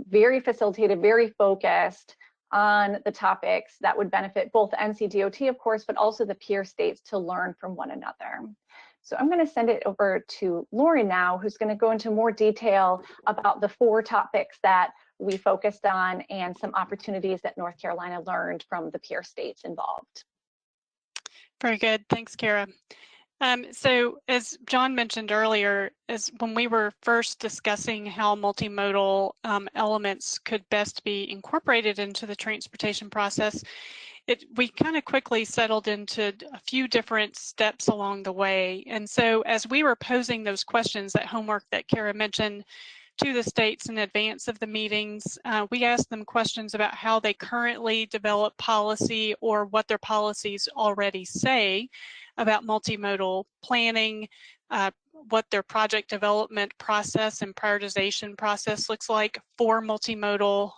very facilitated, very focused on the topics that would benefit both NCDOT, of course, but also the peer states to learn from one another. So I'm going to send it over to Lauren now, who's going to go into more detail about the 4 topics that we focused on and some opportunities that North Carolina learned from the peer states involved. Very good. Thanks, Kara. So as John mentioned earlier, when we were first discussing how multimodal elements could best be incorporated into the transportation process, we kind of quickly settled into a few different steps along the way. And so as we were posing those questions, that homework that Kara mentioned, to the states in advance of the meetings, we asked them questions about how they currently develop policy or what their policies already say about multimodal planning, what their project development process and prioritization process looks like for multimodal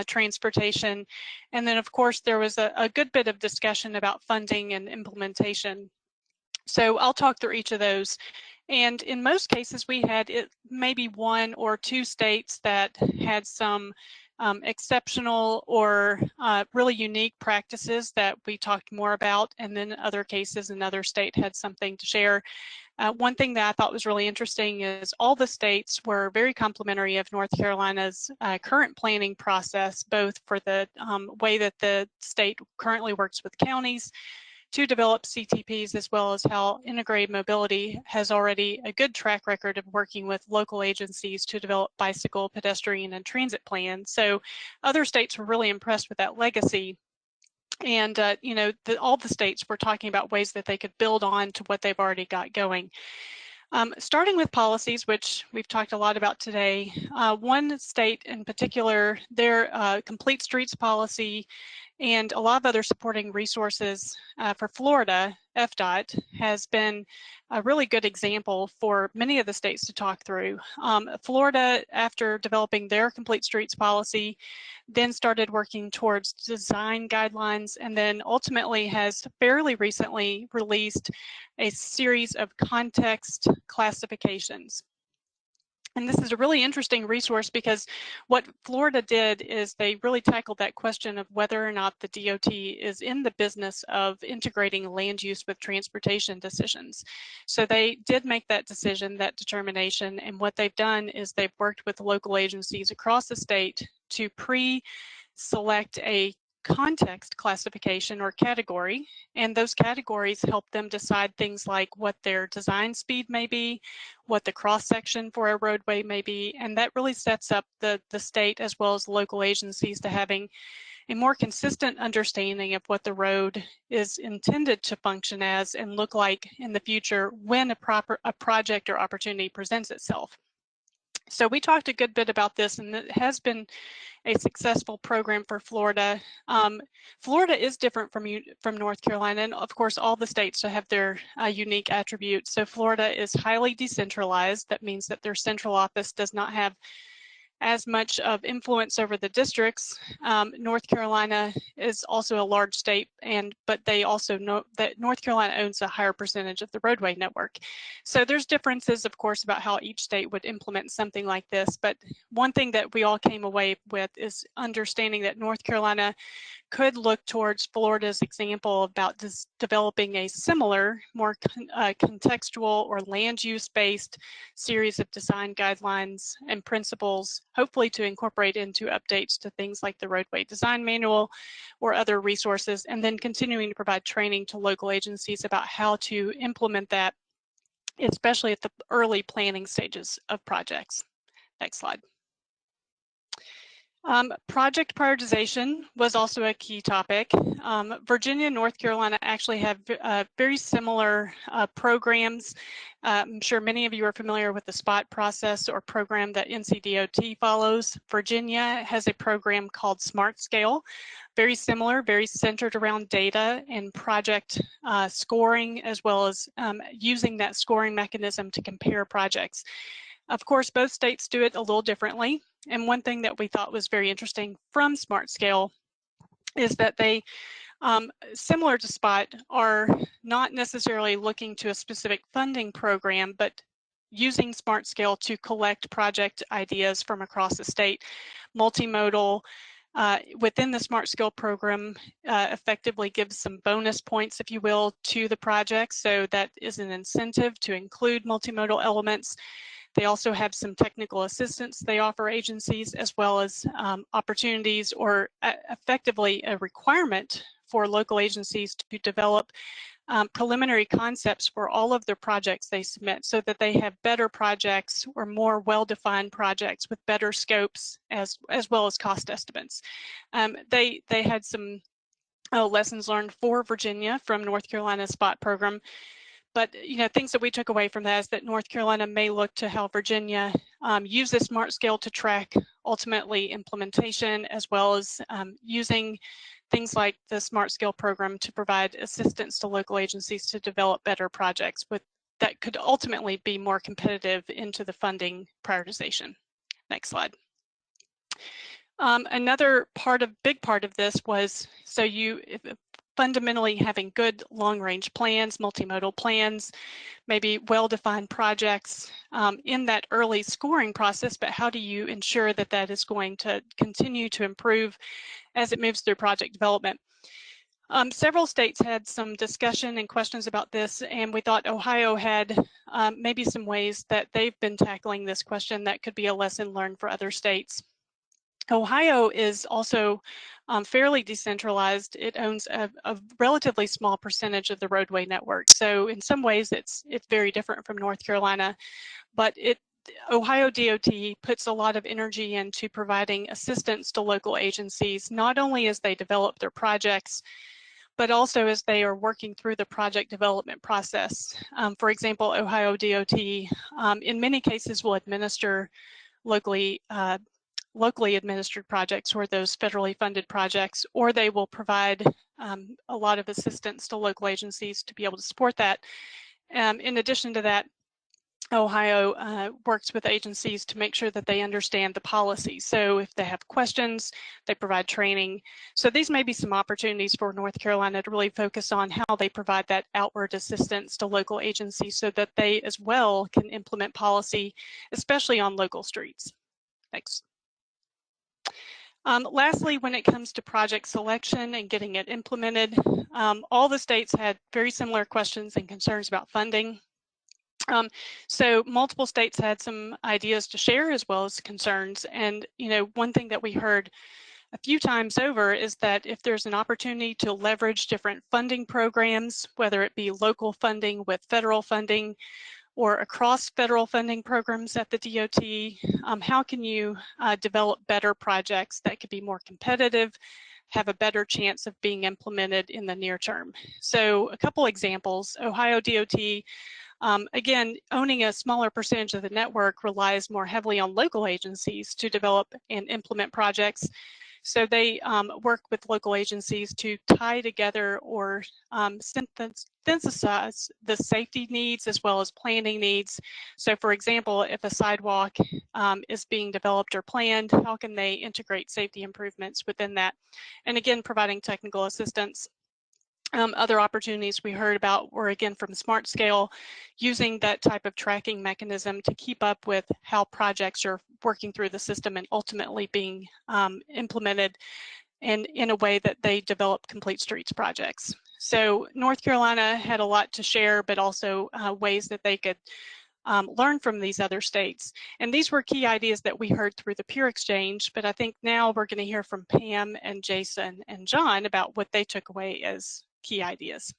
transportation. And then, of course, there was a good bit of discussion about funding and implementation. So I'll talk through each of those. And in most cases, we had maybe 1 or 2 states that had some exceptional or really unique practices that we talked more about. And then other cases, another state had something to share. One thing that I thought was really interesting is all the states were very complimentary of North Carolina's current planning process, both for the way that the state currently works with counties to develop CTPs, as well as how integrated mobility has already a good track record of working with local agencies to develop bicycle, pedestrian, and transit plans. So other states were really impressed with that legacy. And, you know, all the states were talking about ways that they could build on to what they've already got going. Starting with policies, which we've talked a lot about today, one state in particular, their complete streets policy and a lot of other supporting resources for Florida, FDOT, has been a really good example for many of the states to talk through. Florida, after developing their complete streets policy, then started working towards design guidelines, and then ultimately has fairly recently released a series of context classifications. And this is a really interesting resource because what Florida did is they really tackled that question of whether or not the DOT is in the business of integrating land use with transportation decisions. So they did make that decision, that determination, and what they've done is they've worked with local agencies across the state to pre-select a context classification or category, and those categories help them decide things like what their design speed may be, what the cross section for a roadway may be, and that really sets up the state as well as local agencies to having a more consistent understanding of what the road is intended to function as and look like in the future when a project or opportunity presents itself. So we talked a good bit about this, and it has been a successful program for Florida. Florida is different from North Carolina, and of course all the states have their unique attributes. So Florida is highly decentralized. That means that their central office does not have as much of influence over the districts. North Carolina is also a large state, but they also know that North Carolina owns a higher percentage of the roadway network. So there's differences, of course, about how each state would implement something like this. But one thing that we all came away with is understanding that North Carolina could look towards Florida's example about developing a similar, more contextual or land use based series of design guidelines and principles, hopefully to incorporate into updates to things like the roadway design manual or other resources, and then continuing to provide training to local agencies about how to implement that, especially at the early planning stages of projects. Next slide. Project prioritization was also a key topic. Virginia and North Carolina actually have very similar programs. I'm sure many of you are familiar with the SPOT process or program that NCDOT follows. Virginia has a program called Smart Scale, very similar, very centered around data and project scoring, as well as using that scoring mechanism to compare projects. Of course, both states do it a little differently. And one thing that we thought was very interesting from Smart Scale is that they, similar to SPOT, are not necessarily looking to a specific funding program, but using Smart Scale to collect project ideas from across the state. Multimodal within the Smart Scale program effectively gives some bonus points, if you will, to the project. So that is an incentive to include multimodal elements. They also have some technical assistance they offer agencies, as well as opportunities or effectively a requirement for local agencies to develop preliminary concepts for all of their projects they submit, so that they have better projects or more well-defined projects with better scopes as well as cost estimates. They had some lessons learned for Virginia from North Carolina's SPOT program. But things that we took away from that is that North Carolina may look to how Virginia uses Smart Scale to track ultimately implementation, as well as using things like the Smart Scale program to provide assistance to local agencies to develop better projects that could ultimately be more competitive into the funding prioritization. Next slide. Another big part of this was, fundamentally having good long-range plans, multimodal plans, maybe well-defined projects in that early scoring process, but how do you ensure that that is going to continue to improve as it moves through project development? Several states had some discussion and questions about this, and we thought Ohio had maybe some ways that they've been tackling this question that could be a lesson learned for other states. Ohio is also fairly decentralized. It owns a relatively small percentage of the roadway network. So in some ways it's very different from North Carolina, but Ohio DOT puts a lot of energy into providing assistance to local agencies, not only as they develop their projects, but also as they are working through the project development process. For example, Ohio DOT in many cases will administer locally administered projects or those federally funded projects, or they will provide a lot of assistance to local agencies to be able to support that. In addition to that, Ohio works with agencies to make sure that they understand the policy. So if they have questions, they provide training. So these may be some opportunities for North Carolina to really focus on how they provide that outward assistance to local agencies so that they as well can implement policy, especially on local streets. Thanks. Lastly, when it comes to project selection and getting it implemented, all the states had very similar questions and concerns about funding. So multiple states had some ideas to share as well as concerns. And one thing that we heard a few times over is that if there's an opportunity to leverage different funding programs, whether it be local funding with federal funding, or across federal funding programs at the DOT, how can you develop better projects that could be more competitive, have a better chance of being implemented in the near term? So a couple examples. Ohio DOT, again, owning a smaller percentage of the network, relies more heavily on local agencies to develop and implement projects. So they work with local agencies to tie together or synthesize the safety needs as well as planning needs. So for example, if a sidewalk is being developed or planned, how can they integrate safety improvements within that? And again, providing technical assistance. Other opportunities we heard about were, again, from Smart Scale, using that type of tracking mechanism to keep up with how projects are working through the system and ultimately being implemented, and in a way that they develop complete streets projects. So North Carolina had a lot to share, but also ways that they could learn from these other states. And these were key ideas that we heard through the peer exchange, but I think now we're going to hear from Pam and Jason and John about what they took away as key ideas.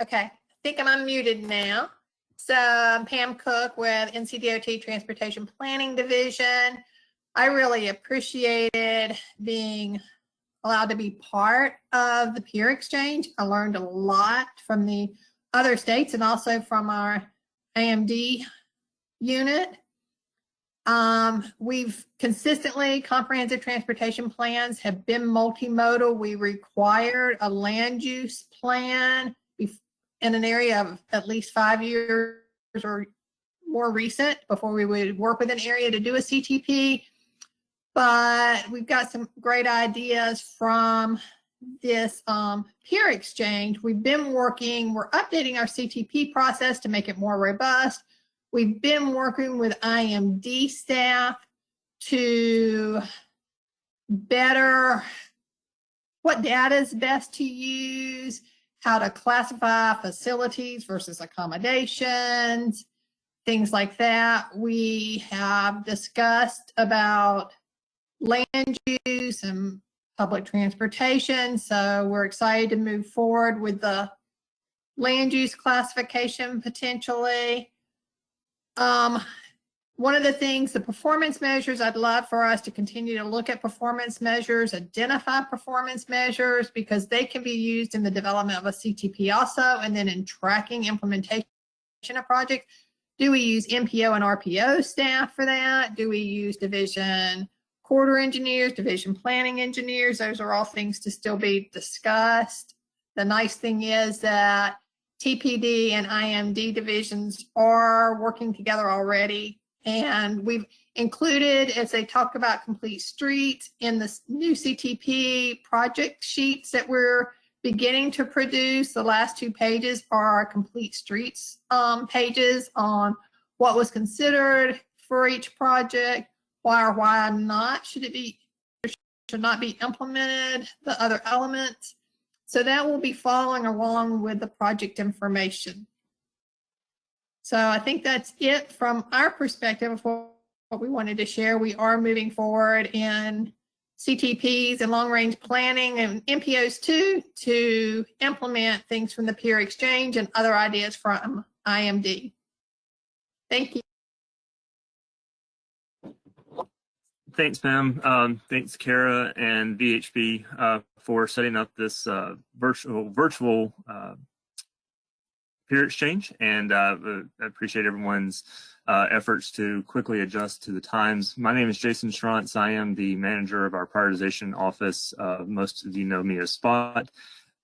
Okay, I think I'm unmuted now. So I'm Pam Cook with NCDOT Transportation Planning Division. I really appreciated being allowed to be part of the peer exchange. I learned a lot from the other states and also from our AMD unit. We've consistently, comprehensive transportation plans have been multimodal. We required a land use plan in an area of at least 5 years or more recent before we would work with an area to do a CTP. But we've got some great ideas from this peer exchange. We've been working, we're updating our CTP process to make it more robust. We've been working with IMD staff to better what data is best to use, how to classify facilities versus accommodations, things like that. We have discussed about land use and public transportation, so we're excited to move forward with the land use classification potentially. One of the things, the performance measures, I'd love for us to continue to look at performance measures, identify performance measures, because they can be used in the development of a CTP also, and then in tracking implementation of projects. Do we use MPO and RPO staff for that? Do we use division corridor engineers, division planning engineers? Those are all things to still be discussed. The nice thing is that TPD and IMD divisions are working together already. And we've included, as they talk about complete streets, in the new CTP project sheets that we're beginning to produce. The last 2 pages are our complete streets pages on what was considered for each project, why or why not should it be, should not be implemented, the other elements. So that will be following along with the project information. So I think that's it from our perspective of what we wanted to share. We are moving forward in CTPs and long-range planning and MPOs too, to implement things from the peer exchange and other ideas from IMD. Thank you. Thanks, Pam. Thanks, Kara and VHB for setting up this virtual peer exchange, and I appreciate everyone's efforts to quickly adjust to the times. My name is Jason Schrantz. I am the manager of our prioritization office. Most of you know me as Spot.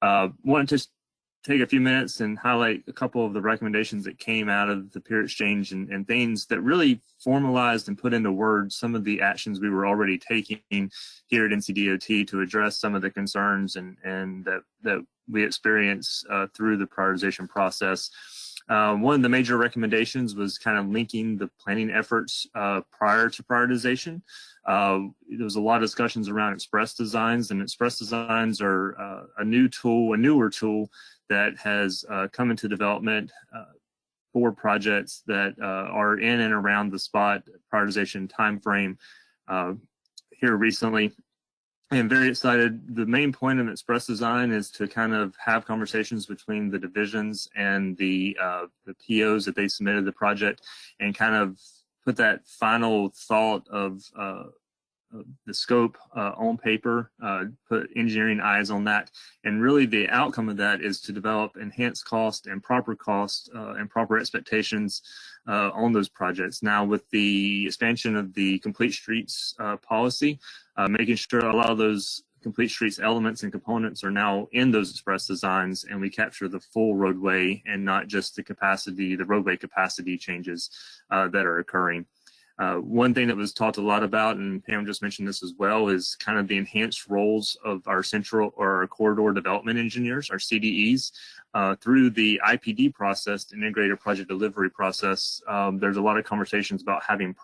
Wanted to take a few minutes and highlight a couple of the recommendations that came out of the peer exchange and things that really formalized and put into words some of the actions we were already taking here at NCDOT to address some of the concerns and that we experience through the prioritization process. One of the major recommendations was kind of linking the planning efforts prior to prioritization. There was a lot of discussions around express designs, and express designs are a newer tool that has come into development for projects that are in and around the spot prioritization timeframe here recently. I'm very excited. The main point of express design is to kind of have conversations between the divisions and the POs that they submitted the project, and kind of put that final thought of the scope on paper, put engineering eyes on that, and really the outcome of that is to develop enhanced cost and proper expectations on those projects. Now, with the expansion of the complete streets policy, making sure a lot of those complete streets elements and components are now in those express designs, and we capture the full roadway and not just the roadway capacity changes that are occurring. One thing that was talked a lot about, and Pam just mentioned this as well, is kind of the enhanced roles of our central or our corridor development engineers, our CDEs. through the IPD process, the integrated project delivery process, there's a lot of conversations about having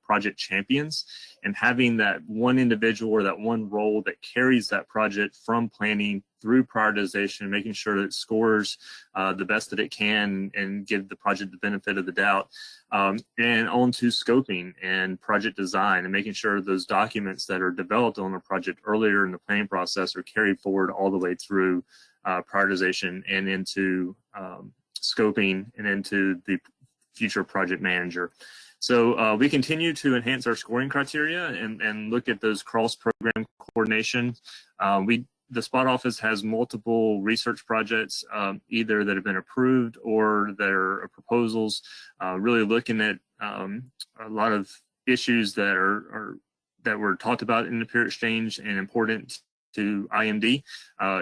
project champions and having that one individual or that one role that carries that project from planning through prioritization, making sure that it scores the best that it can and give the project the benefit of the doubt, and on to scoping and project design and making sure those documents that are developed on a project earlier in the planning process are carried forward all the way through prioritization and into scoping and into the future project manager. So we continue to enhance our scoring criteria and look at those cross-program coordination. The SPOT office has multiple research projects, either that have been approved or that are proposals, really looking at a lot of issues that were talked about in the peer exchange and important to IMD,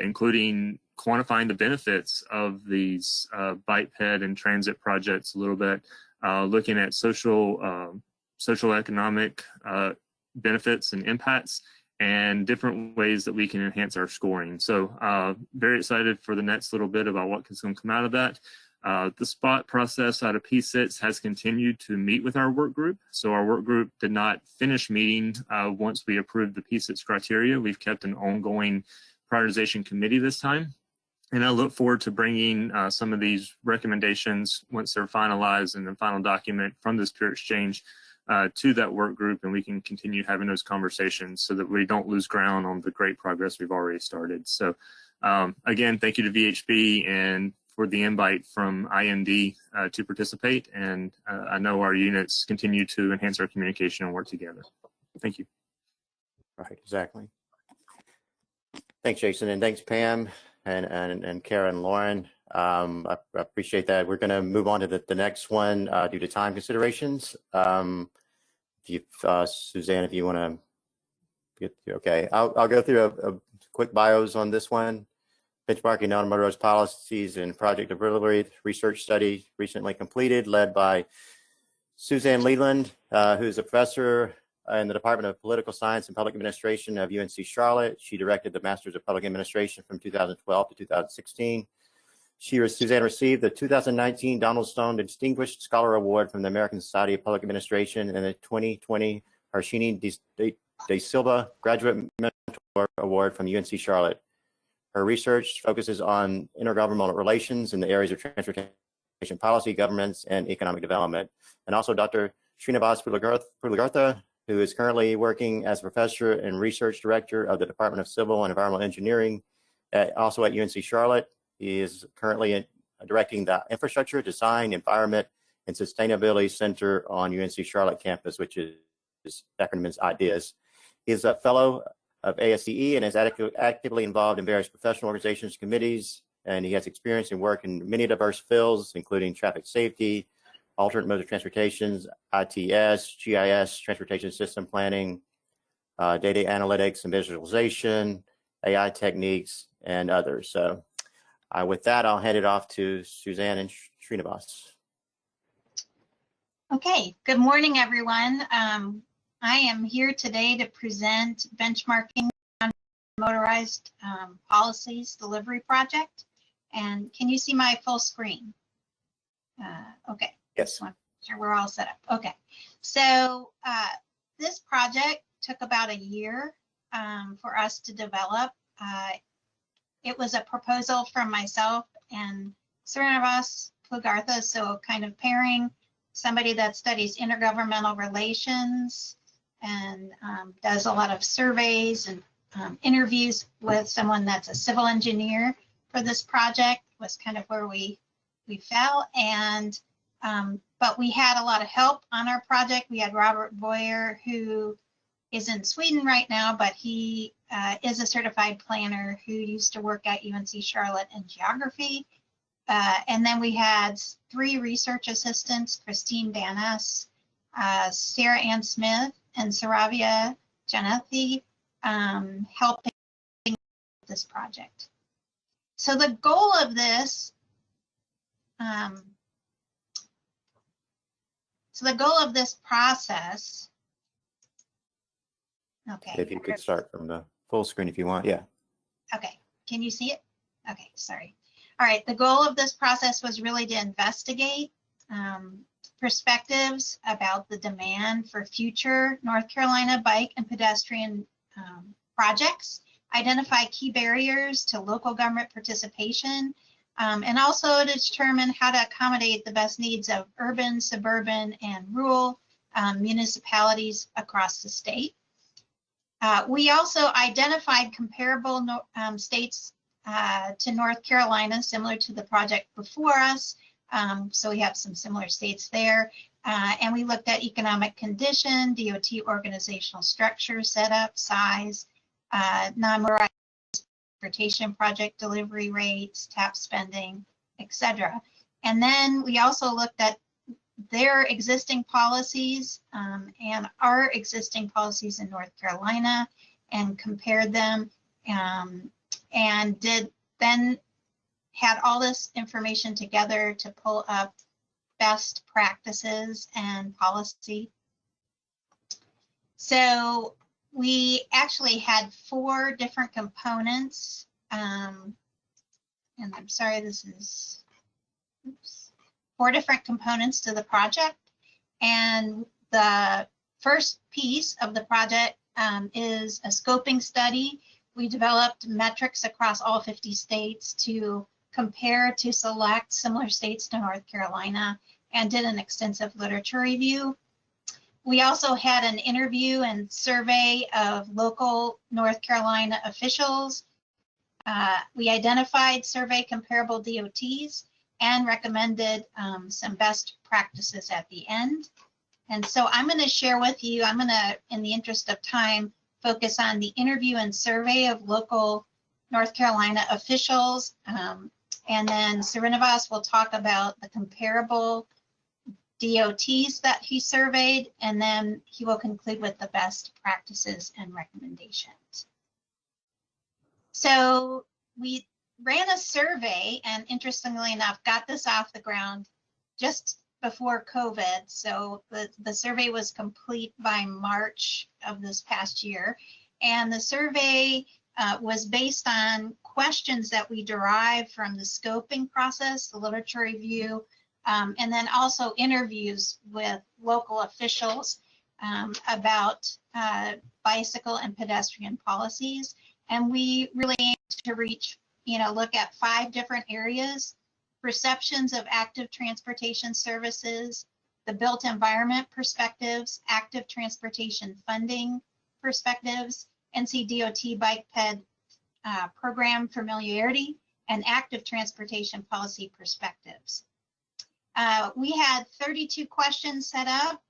including quantifying the benefits of these bike ped and transit projects a little bit, looking at social economic benefits and impacts, and different ways that we can enhance our scoring. So very excited for the next little bit about what is going to come out of that. The SPOT process out of P6 has continued to meet with our work group. So our work group did not finish meeting once we approved the P6 criteria. We've kept an ongoing prioritization committee this time. And I look forward to bringing some of these recommendations once they're finalized in the final document from this peer exchange to that work group, and we can continue having those conversations so that we don't lose ground on the great progress we've already started. So again, thank you to VHB and for the invite from IMD to participate. And I know our units continue to enhance our communication and work together. Thank you. Right, exactly. Thanks, Jason, and thanks, Pam and Kara and Lauren. I appreciate that. We're going to move on to the next one due to time considerations. Suzanne, if you want to get through, okay, I'll go through a quick bios on this one. Benchmarking non-motorized policies and project delivery research study recently completed, led by Suzanne Leland, who's a professor in the Department of Political Science and Public Administration of UNC Charlotte. She directed the Masters of Public Administration from 2012 to 2016. Suzanne received the 2019 Donald Stone Distinguished Scholar Award from the American Society of Public Administration and the 2020 Harshini De Silva Graduate Mentor Award from UNC Charlotte. Her research focuses on intergovernmental relations in the areas of transportation policy, governance, and economic development. And also Dr. Srinivas Pulagartha, who is currently working as a professor and research director of the Department of Civil and Environmental Engineering, also at UNC Charlotte. He is currently directing the Infrastructure, Design, Environment, and Sustainability Center on UNC Charlotte campus, which is acronym is IDEAS. He is a fellow of ASCE and is actively involved in various professional organizations, committees, and he has experience and work in many diverse fields, including traffic safety, alternate modes of transportations, ITS, GIS, transportation system planning, data analytics and visualization, AI techniques, and others. So with that, I'll hand it off to Suzanne and Srinivas. Okay, good morning, everyone. I am here today to present benchmarking on motorized policies delivery project. And can you see my full screen? Okay. Yes. Sure, we're all set up. Okay. So this project took about a year for us to develop. It was a proposal from myself and Srinivas Pulagartha, so kind of pairing somebody that studies intergovernmental relations and does a lot of surveys and interviews with someone that's a civil engineer for this project was kind of where we fell. And but we had a lot of help on our project. We had Robert Boyer, who is in Sweden right now, but he is a certified planner who used to work at UNC Charlotte in geography. And then we had 3 research assistants, Christine Danas, Sarah Ann Smith, and Saravia Janathi, helping this project. So the goal of this, process, okay. If you could start from the full screen if you want, yeah. Okay, can you see it? Okay, sorry. All right, the goal of this process was really to investigate perspectives about the demand for future North Carolina bike and pedestrian projects, identify key barriers to local government participation, and also to determine how to accommodate the best needs of urban, suburban, and rural municipalities across the state. We also identified comparable states to North Carolina, similar to the project before us. So we have some similar states there. And we looked at economic condition, DOT organizational structure, setup, size, non-motorized transportation project delivery rates, TAP spending, etc. And then we also looked at their existing policies and our existing policies in North Carolina and compared them and then had all this information together to pull up best practices and policy. So we actually had 4 different components. And I'm sorry, this is, oops, 4 different components to the project. And the first piece of the project is a scoping study. We developed metrics across all 50 states to compare to select similar states to North Carolina and did an extensive literature review. We also had an interview and survey of local North Carolina officials. We identified survey comparable DOTs and recommended some best practices at the end. And so I'm going to share with you, I'm going to, in the interest of time, focus on the interview and survey of local North Carolina officials. And then Srinivas will talk about the comparable DOTs that he surveyed, and then he will conclude with the best practices and recommendations. So we ran a survey, and interestingly enough, got this off the ground just before COVID. So the survey was complete by March of this past year. And the survey was based on questions that we derived from the scoping process, the literature review, and then also interviews with local officials about bicycle and pedestrian policies. And we really aimed to reach, look at 5 different areas: perceptions of active transportation services, the built environment perspectives, active transportation funding perspectives, NCDOT bike ped program familiarity, and active transportation policy perspectives. We had 32 questions set up.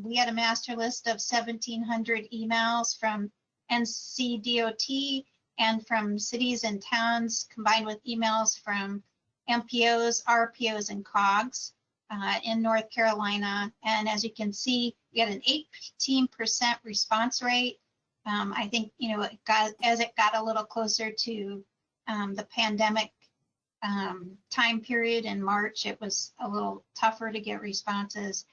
We had a master list of 1,700 emails from NCDOT and from cities and towns, combined with emails from MPOs, RPOs, and COGs in North Carolina. And as you can see, we had an 18% response rate. I think, as it got a little closer to the pandemic time period in March, it was a little tougher to get responses,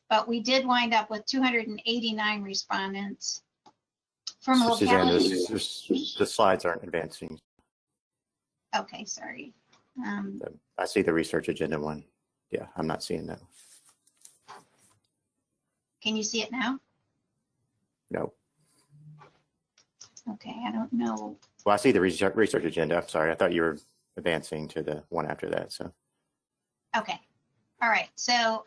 but we did wind up with 289 respondents from localities. Suzanne, the slides aren't advancing. Okay, sorry. I see the research agenda one. Yeah, I'm not seeing that. Can you see it now? No. Okay, I don't know. Well, I see the research agenda. I'm sorry. I thought you were advancing to the one after that. So. Okay. All right. So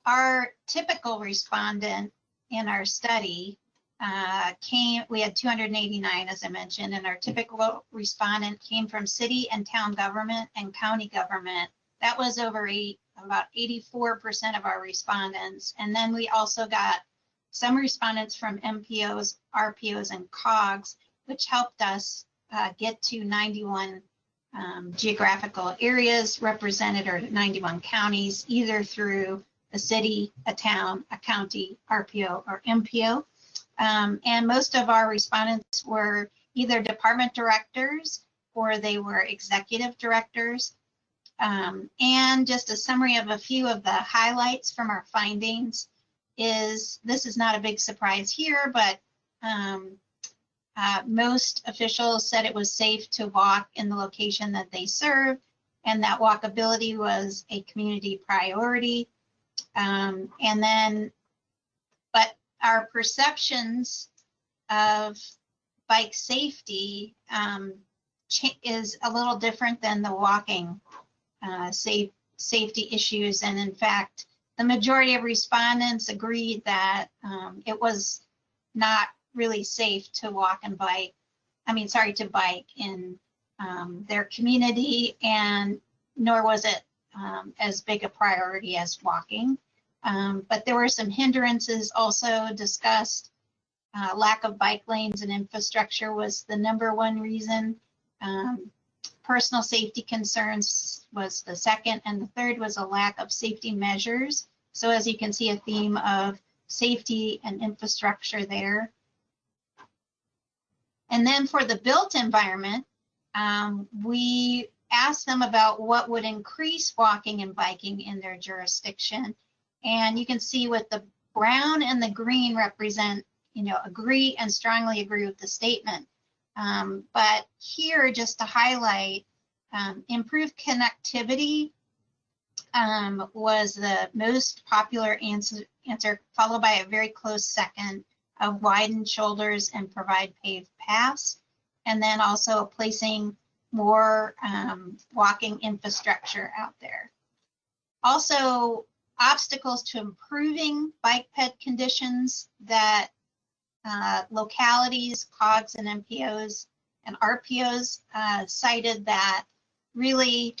our typical respondent in our study we had 289, as I mentioned, and our typical respondent came from city and town government and county government. That was about 84% of our respondents. And then we also got some respondents from MPOs, RPOs, and COGs, which helped us get to 91 geographical areas represented, or 91 counties, either through a city, a town, a county, RPO, or MPO. And most of our respondents were either department directors or they were executive directors. And just a summary of a few of the highlights from our findings is, this is not a big surprise here, but Most officials said it was safe to walk in the location that they serve, and that walkability was a community priority. But our perceptions of bike safety is a little different than the walking safety issues. And in fact, the majority of respondents agreed that it was not really safe to walk and bike. To bike in their community, and nor was it as big a priority as walking. But there were some hindrances also discussed. Lack of bike lanes and infrastructure was the #1 reason. Personal safety concerns was the second, and the third was a lack of safety measures. So as you can see, a theme of safety and infrastructure there. And then for the built environment, we asked them about what would increase walking and biking in their jurisdiction. And you can see with the brown and the green represent, agree and strongly agree with the statement. But here, just to highlight, improved connectivity was the most popular answer, followed by a very close second of widen shoulders and provide paved paths, and then also placing more walking infrastructure out there. Also, obstacles to improving bike ped conditions that localities, COGS and MPOs and RPOs cited that really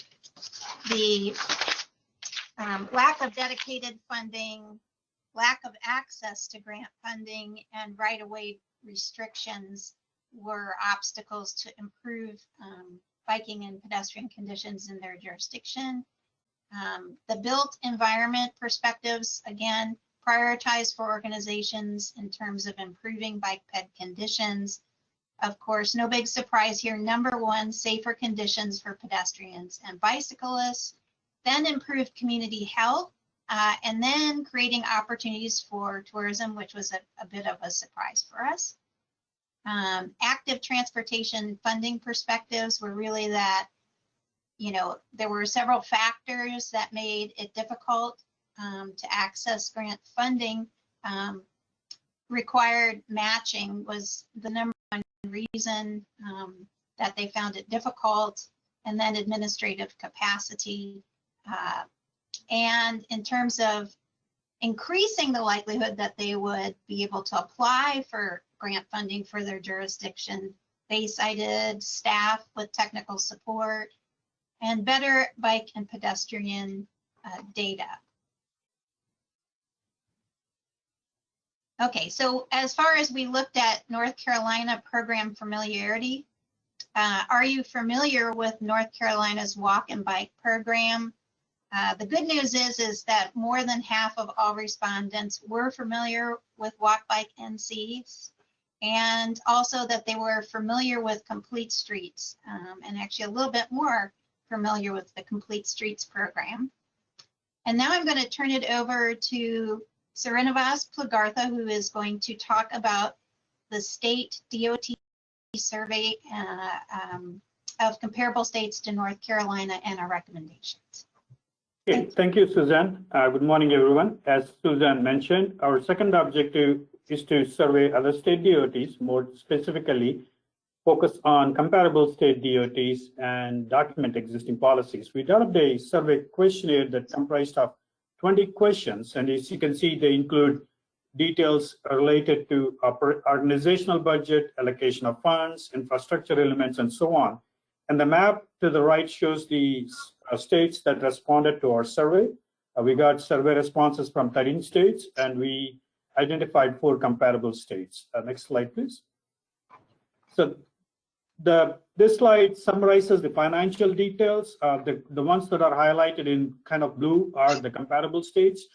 the lack of dedicated funding, lack of access to grant funding, and right-of-way restrictions were obstacles to improve biking and pedestrian conditions in their jurisdiction. The built environment perspectives, again, prioritized for organizations in terms of improving bike ped conditions. Of course, no big surprise here. #1, safer conditions for pedestrians and bicyclists, then improved community health, and then creating opportunities for tourism, which was a bit of a surprise for us. Active transportation funding perspectives were really that, there were several factors that made it difficult to access grant funding. Required matching was the #1 reason that they found it difficult, and then administrative capacity. And in terms of increasing the likelihood that they would be able to apply for grant funding for their jurisdiction, they cited staff with technical support and better bike and pedestrian data. Okay, so as far as we looked at North Carolina program familiarity, are you familiar with North Carolina's walk and bike program? The good news is that more than half of all respondents were familiar with Walk Bike NCs, and also that they were familiar with Complete Streets, and actually a little bit more familiar with the Complete Streets program. And now I'm going to turn it over to Srinivas Plugartha, who is going to talk about the state DOT survey of comparable states to North Carolina and our recommendations. Okay, thank you, Suzanne. Good morning, everyone. As Suzanne mentioned, our second objective is to survey other state DOTs, more specifically focus on comparable state DOTs and document existing policies. We developed a survey questionnaire that comprised of 20 questions, and as you can see, they include details related to organizational budget, allocation of funds, infrastructure elements, and so on. And the map to the right shows the states that responded to our survey. We got survey responses from 13 states, and we identified 4 comparable states. Next slide, please. So this slide summarizes the financial details. The ones that are highlighted in kind of blue are the comparable states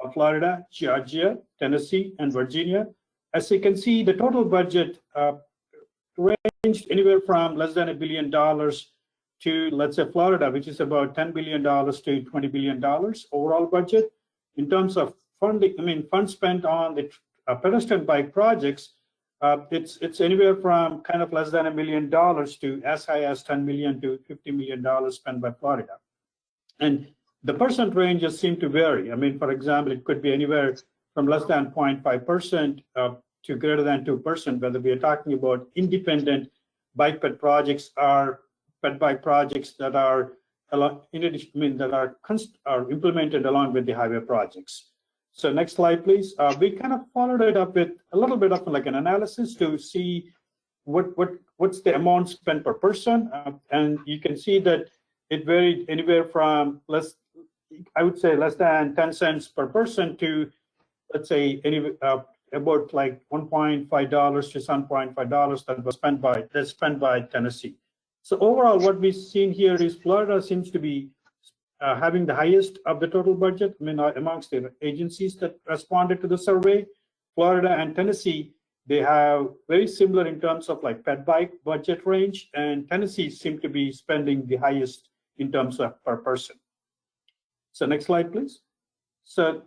of Florida, Georgia, Tennessee, and Virginia. As you can see, the total budget ranged anywhere from less than $1 billion to, let's say, Florida, which is about $10 billion to $20 billion overall budget. In terms of funding, funds spent on the pedestrian bike projects, It's anywhere from kind of less than $1 million to as high as $10 million to $50 million spent by Florida. And the percent ranges seem to vary. I mean, for example, it could be anywhere from less than 0.5% to greater than 2%, whether we are talking about independent bike ped projects or ped bike projects that are, in addition, I mean, that are implemented along with the highway projects. So next slide, please. We kind of followed it up with a little bit of like an analysis to see what's the amount spent per person, and you can see that it varied anywhere from I would say less than 10 cents per person to, let's say, about like $1.5 to $7.5 that was spent by Tennessee. So overall, what we've seen here is Florida seems to be having the highest of the total budget. I mean, amongst the agencies that responded to the survey, Florida and Tennessee, they have very similar in terms of like ped bike budget range, and Tennessee seem to be spending the highest in terms of per person. So next slide, please. So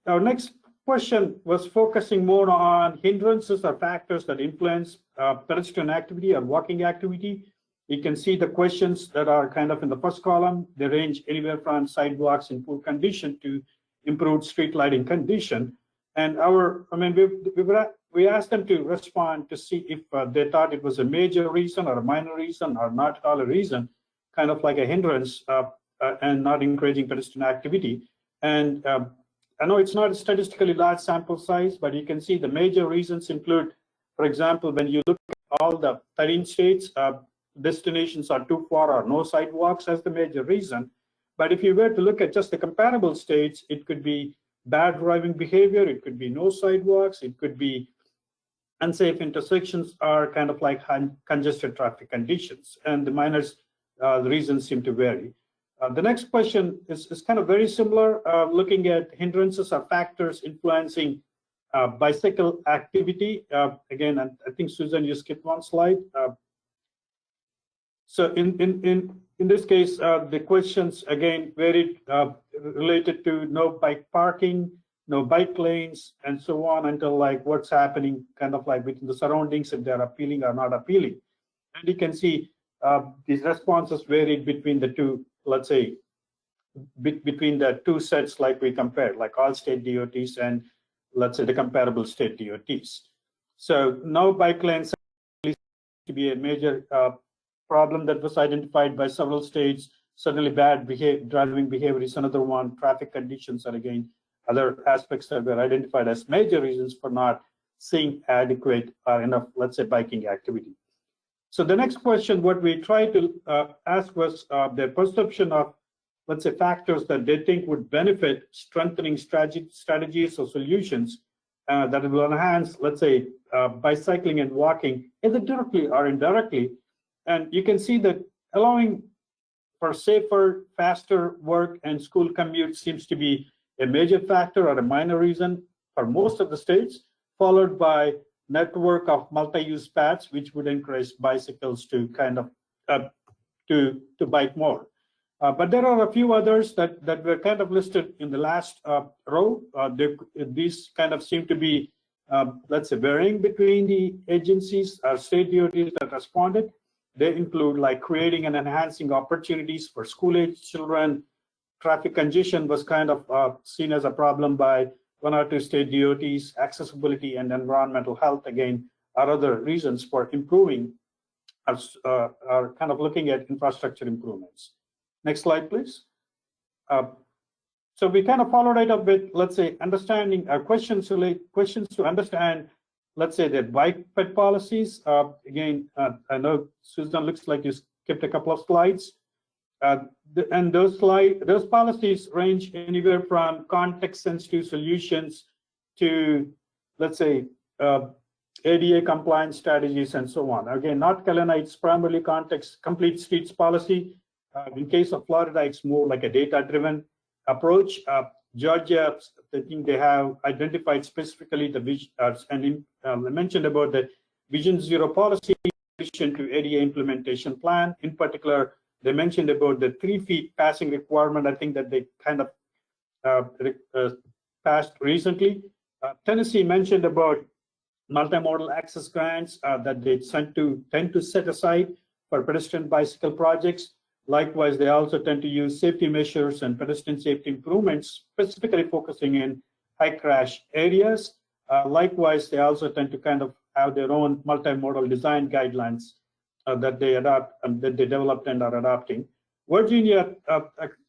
our next question was focusing more on hindrances or factors that influence pedestrian activity or walking activity. You can see the questions that are kind of in the first column. They range anywhere from sidewalks in poor condition to improved street lighting condition. And we asked them to respond to see if they thought it was a major reason or a minor reason or not at all a reason, kind of like a hindrance and not encouraging pedestrian activity. And I know it's not a statistically large sample size, but you can see the major reasons include, for example, when you look at all the 13 states, destinations are too far or no sidewalks as the major reason. But if you were to look at just the comparable states, it could be bad driving behavior, it could be no sidewalks, it could be unsafe intersections or kind of like congested traffic conditions. And the minors, the reasons seem to vary. The next question is kind of very similar, looking at hindrances or factors influencing bicycle activity. Again, I think Susan, you skipped one slide. So in this case, the questions again varied related to no bike parking, no bike lanes, and so on until like what's happening kind of like within the surroundings, if they're appealing or not appealing. And you can see these responses varied between the two, let's say, between the two sets like we compared, like all state DOTs and let's say the comparable state DOTs. So no bike lanes seems to be a major problem that was identified by several states. Certainly bad driving behavior is another one. Traffic conditions are again other aspects that were identified as major reasons for not seeing adequate or enough, let's say, biking activity. So the next question, what we tried to ask was their perception of, let's say, factors that they think would benefit strengthening strategies or solutions that will enhance, let's say, bicycling and walking, either directly or indirectly. And you can see that allowing for safer, faster work and school commute seems to be a major factor or a minor reason for most of the states, followed by network of multi-use paths, which would encourage bicycles to kind of to bike more. But there are a few others that were kind of listed in the last row. These kind of seem to be, let's say, varying between the agencies or state DOTs that responded. They include like creating and enhancing opportunities for school-age children. Traffic congestion was kind of seen as a problem by one or two state DOTs. Accessibility and environmental health, again, are other reasons for improving, are kind of looking at infrastructure improvements. Next slide, please. So we kind of followed it up with, let's say, understanding questions to understand, let's say, the bike ped policies. Again, I know Susan looks like you skipped a couple of slides. And those policies range anywhere from context-sensitive solutions to, let's say, ADA compliance strategies and so on. Again, North Carolina, it's primarily context, complete streets policy. In case of Florida, it's more like a data-driven approach. Georgia, I think they have identified specifically the vision, and I mentioned about the Vision Zero policy in addition to ADA implementation plan. In particular, they mentioned about the 3 feet passing requirement. I think that they kind of passed recently. Tennessee mentioned about multimodal access grants that they tend to set aside for pedestrian bicycle projects. Likewise, they also tend to use safety measures and pedestrian safety improvements, specifically focusing in high crash areas. Likewise, they also tend to kind of have their own multimodal design guidelines that they adopt and that they developed and are adopting. Virginia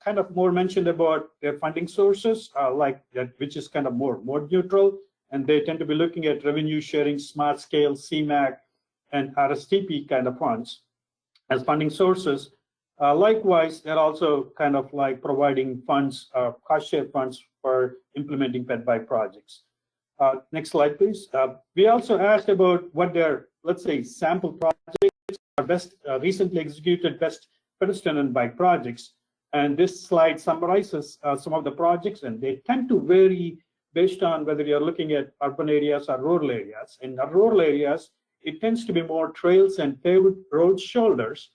kind of more mentioned about their funding sources, like that, which is kind of more neutral, and they tend to be looking at revenue sharing, smart scale, CMAQ, and RSTP kind of funds as funding sources. Likewise, they're also kind of like providing funds, cost share funds for implementing pet bike projects. Next slide, please. We also asked about what their, let's say, sample projects are best, recently executed best pedestrian and bike projects. And this slide summarizes some of the projects, and they tend to vary based on whether you're looking at urban areas or rural areas. In rural areas, it tends to be more trails and paved road shoulders,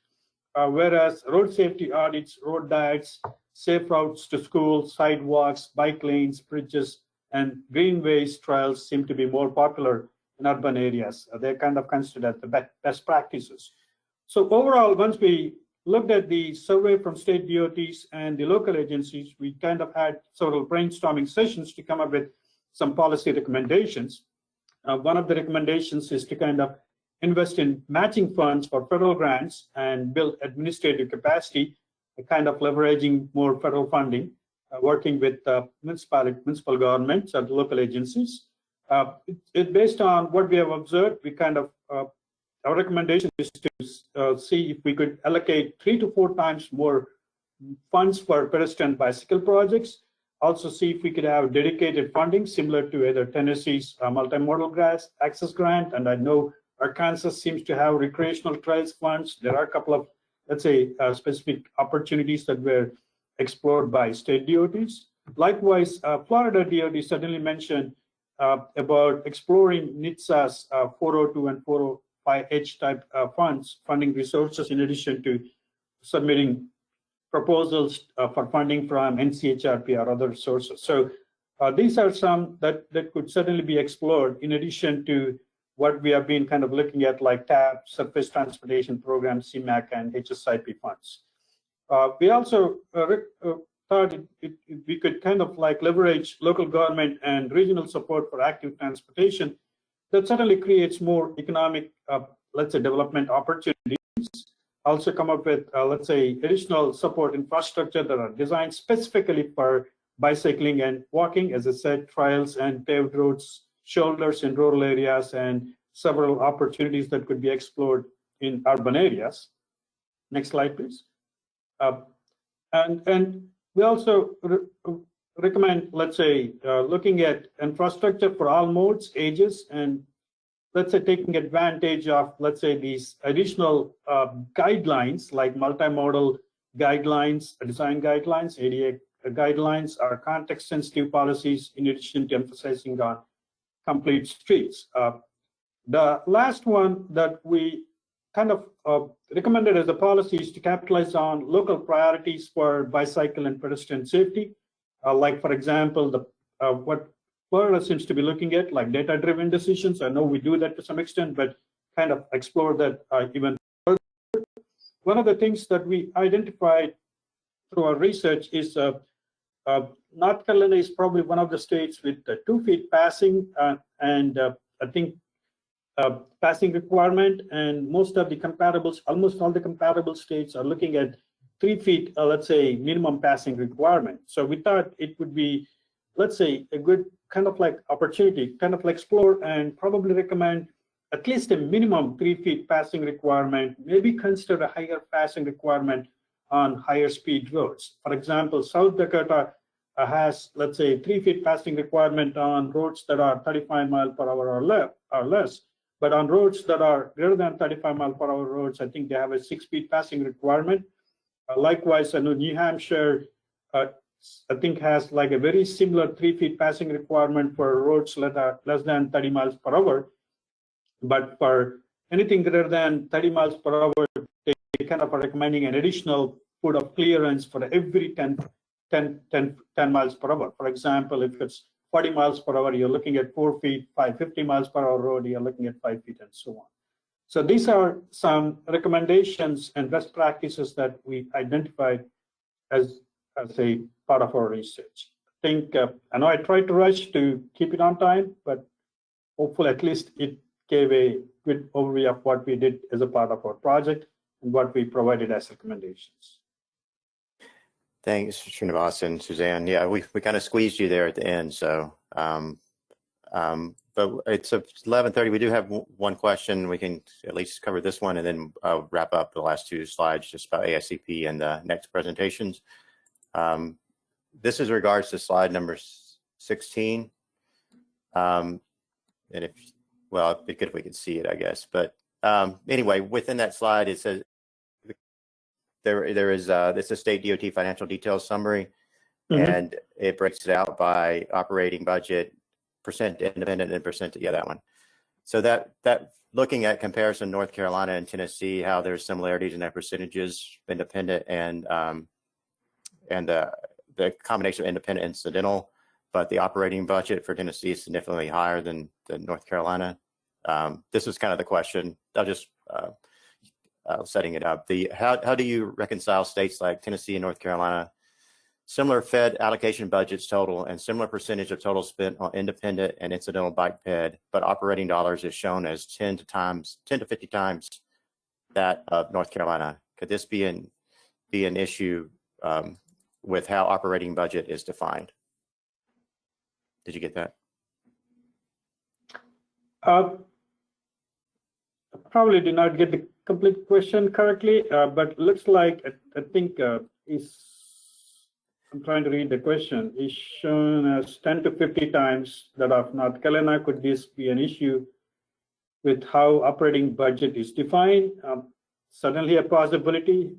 whereas road safety audits, road diets, safe routes to school, sidewalks, bike lanes, bridges, and greenways trails seem to be more popular in urban areas. They're kind of considered the best practices. So overall, once we looked at the survey from state DOTs and the local agencies, we kind of had several brainstorming sessions to come up with some policy recommendations. One of the recommendations is to kind of invest in matching funds for federal grants and build administrative capacity, kind of leveraging more federal funding, working with municipal governments and local agencies. Based on what we have observed, we kind of, our recommendation is to see if we could allocate 3 to 4 times more funds for pedestrian bicycle projects. Also see if we could have dedicated funding similar to either Tennessee's multimodal access grant, and I know Arkansas seems to have recreational trails funds. There are a couple of, let's say, specific opportunities that were explored by state DOTs. Likewise, Florida DOT suddenly mentioned about exploring NHTSA's 402 and 405H type funding resources, in addition to submitting proposals for funding from NCHRP or other sources. So these are some that could certainly be explored, in addition to what we have been kind of looking at, like TAP, Surface Transportation Program, CMAQ, and HSIP funds. We also thought we could kind of like leverage local government and regional support for active transportation. That certainly creates more economic, let's say, development opportunities. Also come up with, let's say, additional support infrastructure that are designed specifically for bicycling and walking, as I said, trails and paved roads, shoulders in rural areas, and several opportunities that could be explored in urban areas. Next slide, please. And we also recommend, let's say, looking at infrastructure for all modes, ages, and let's say taking advantage of, let's say, these additional guidelines like multimodal guidelines, design guidelines, ADA guidelines, or context-sensitive policies, in addition to emphasizing on complete streets. The last one that we kind of recommended as a policy is to capitalize on local priorities for bicycle and pedestrian safety. Like, for example, what Florida seems to be looking at, like data-driven decisions. I know we do that to some extent, but kind of explore that even further. One of the things that we identified through our research is North Carolina is probably one of the states with 2 feet passing and I think passing requirement, and most of the comparables, almost all the comparable states are looking at 3 feet, let's say, minimum passing requirement. So we thought it would be, let's say, a good kind of like opportunity, kind of like explore and probably recommend at least a minimum 3 feet passing requirement, maybe consider a higher passing requirement on higher speed roads. For example, South Dakota has, let's say, 3 feet passing requirement on roads that are 35 miles per hour or less. But on roads that are greater than 35 mile per hour roads, I think they have a 6 feet passing requirement. Likewise, I know New Hampshire, I think, has like a very similar 3 feet passing requirement for roads that are less than 30 miles per hour. But for anything greater than 30 miles per hour, they kind of are recommending an additional foot of clearance for every 10 miles per hour. For example, if it's 40 miles per hour, you're looking at 4 feet, 50 miles per hour road, you're looking at 5 feet, and so on. So these are some recommendations and best practices that we identified as a part of our research. I think, I know I tried to rush to keep it on time, but hopefully at least it gave a good overview of what we did as a part of our project and what we provided as recommendations. Thanks, Srinivas and Suzanne. Yeah, we kind of squeezed you there at the end. So, but it's 11:30. We do have one question. We can at least cover this one, and then I'll wrap up the last two slides just about AICP and the next presentations. This is regards to slide number 16. And if, well, it'd be good if we could see it, I guess. But anyway, within that slide, it says there is this is a state DOT financial details summary, and it breaks it out by operating budget, percent independent, and percent, yeah, that one. So that looking at comparison North Carolina and Tennessee, how there's similarities in their percentages, independent and the combination of independent and incidental, but the operating budget for Tennessee is significantly higher than North Carolina. This is kind of the question. I'll just setting it up. How do you reconcile states like Tennessee and North Carolina, similar Fed allocation budgets total and similar percentage of total spent on independent and incidental bike ped, but operating dollars is shown as 10 to 50 times that of North Carolina? Could this be an issue with how operating budget is defined? Did you get that? Probably did not get the complete question correctly, but looks like I think I'm trying to read the question. Is shown as 10 to 50 times that of North Carolina. Could this be an issue with how operating budget is defined? Certainly a possibility.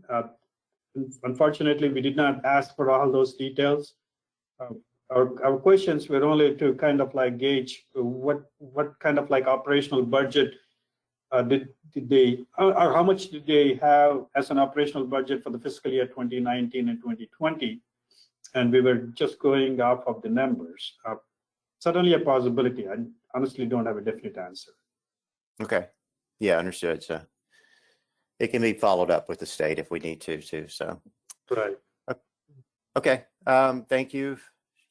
Unfortunately, we did not ask for all those details. Our questions were only to kind of like gauge what kind of like operational budget did they, or how much did they have as an operational budget for the fiscal year 2019 and 2020, and we were just going off of the numbers. Certainly a possibility. I honestly don't have a definite answer. Okay. Yeah, understood. So it can be followed up with the state if we need to too. So right. Okay. Thank you,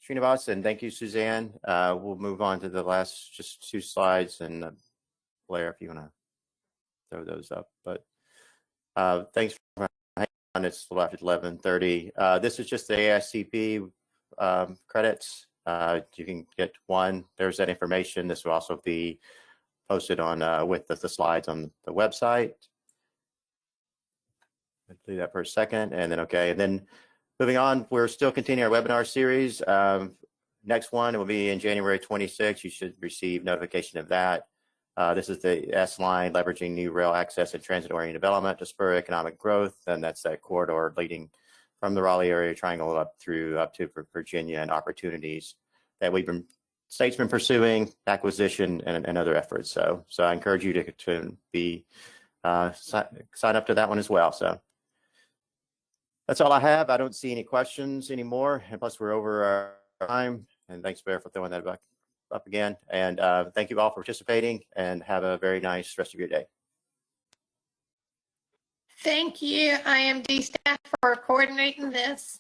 Srinivas, and thank you, Suzanne. We'll move on to the last just two slides, and Blair, if you want to throw those up. But thanks for hanging on. It's after 11:30. This is just the AICP credits. You can get one. There's that information. This will also be posted on with the slides on the website. I'll do that for a second, and then okay, and then moving on, we're still continuing our webinar series. Next one will be in January 26th. You should receive notification of that. This is the S-line, leveraging new rail access and transit-oriented development to spur economic growth, and that's that corridor leading from the Raleigh area triangle up to Virginia, and opportunities that state's been pursuing, acquisition, and other efforts. So I encourage you to be sign up to that one as well. So that's all I have. I don't see any questions anymore, and plus we're over our time. And thanks, Bear, for throwing that back up again. And thank you all for participating, and have a very nice rest of your day. Thank you, IMD staff, for coordinating this.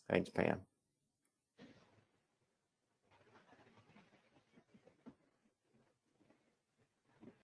Thanks, Pam.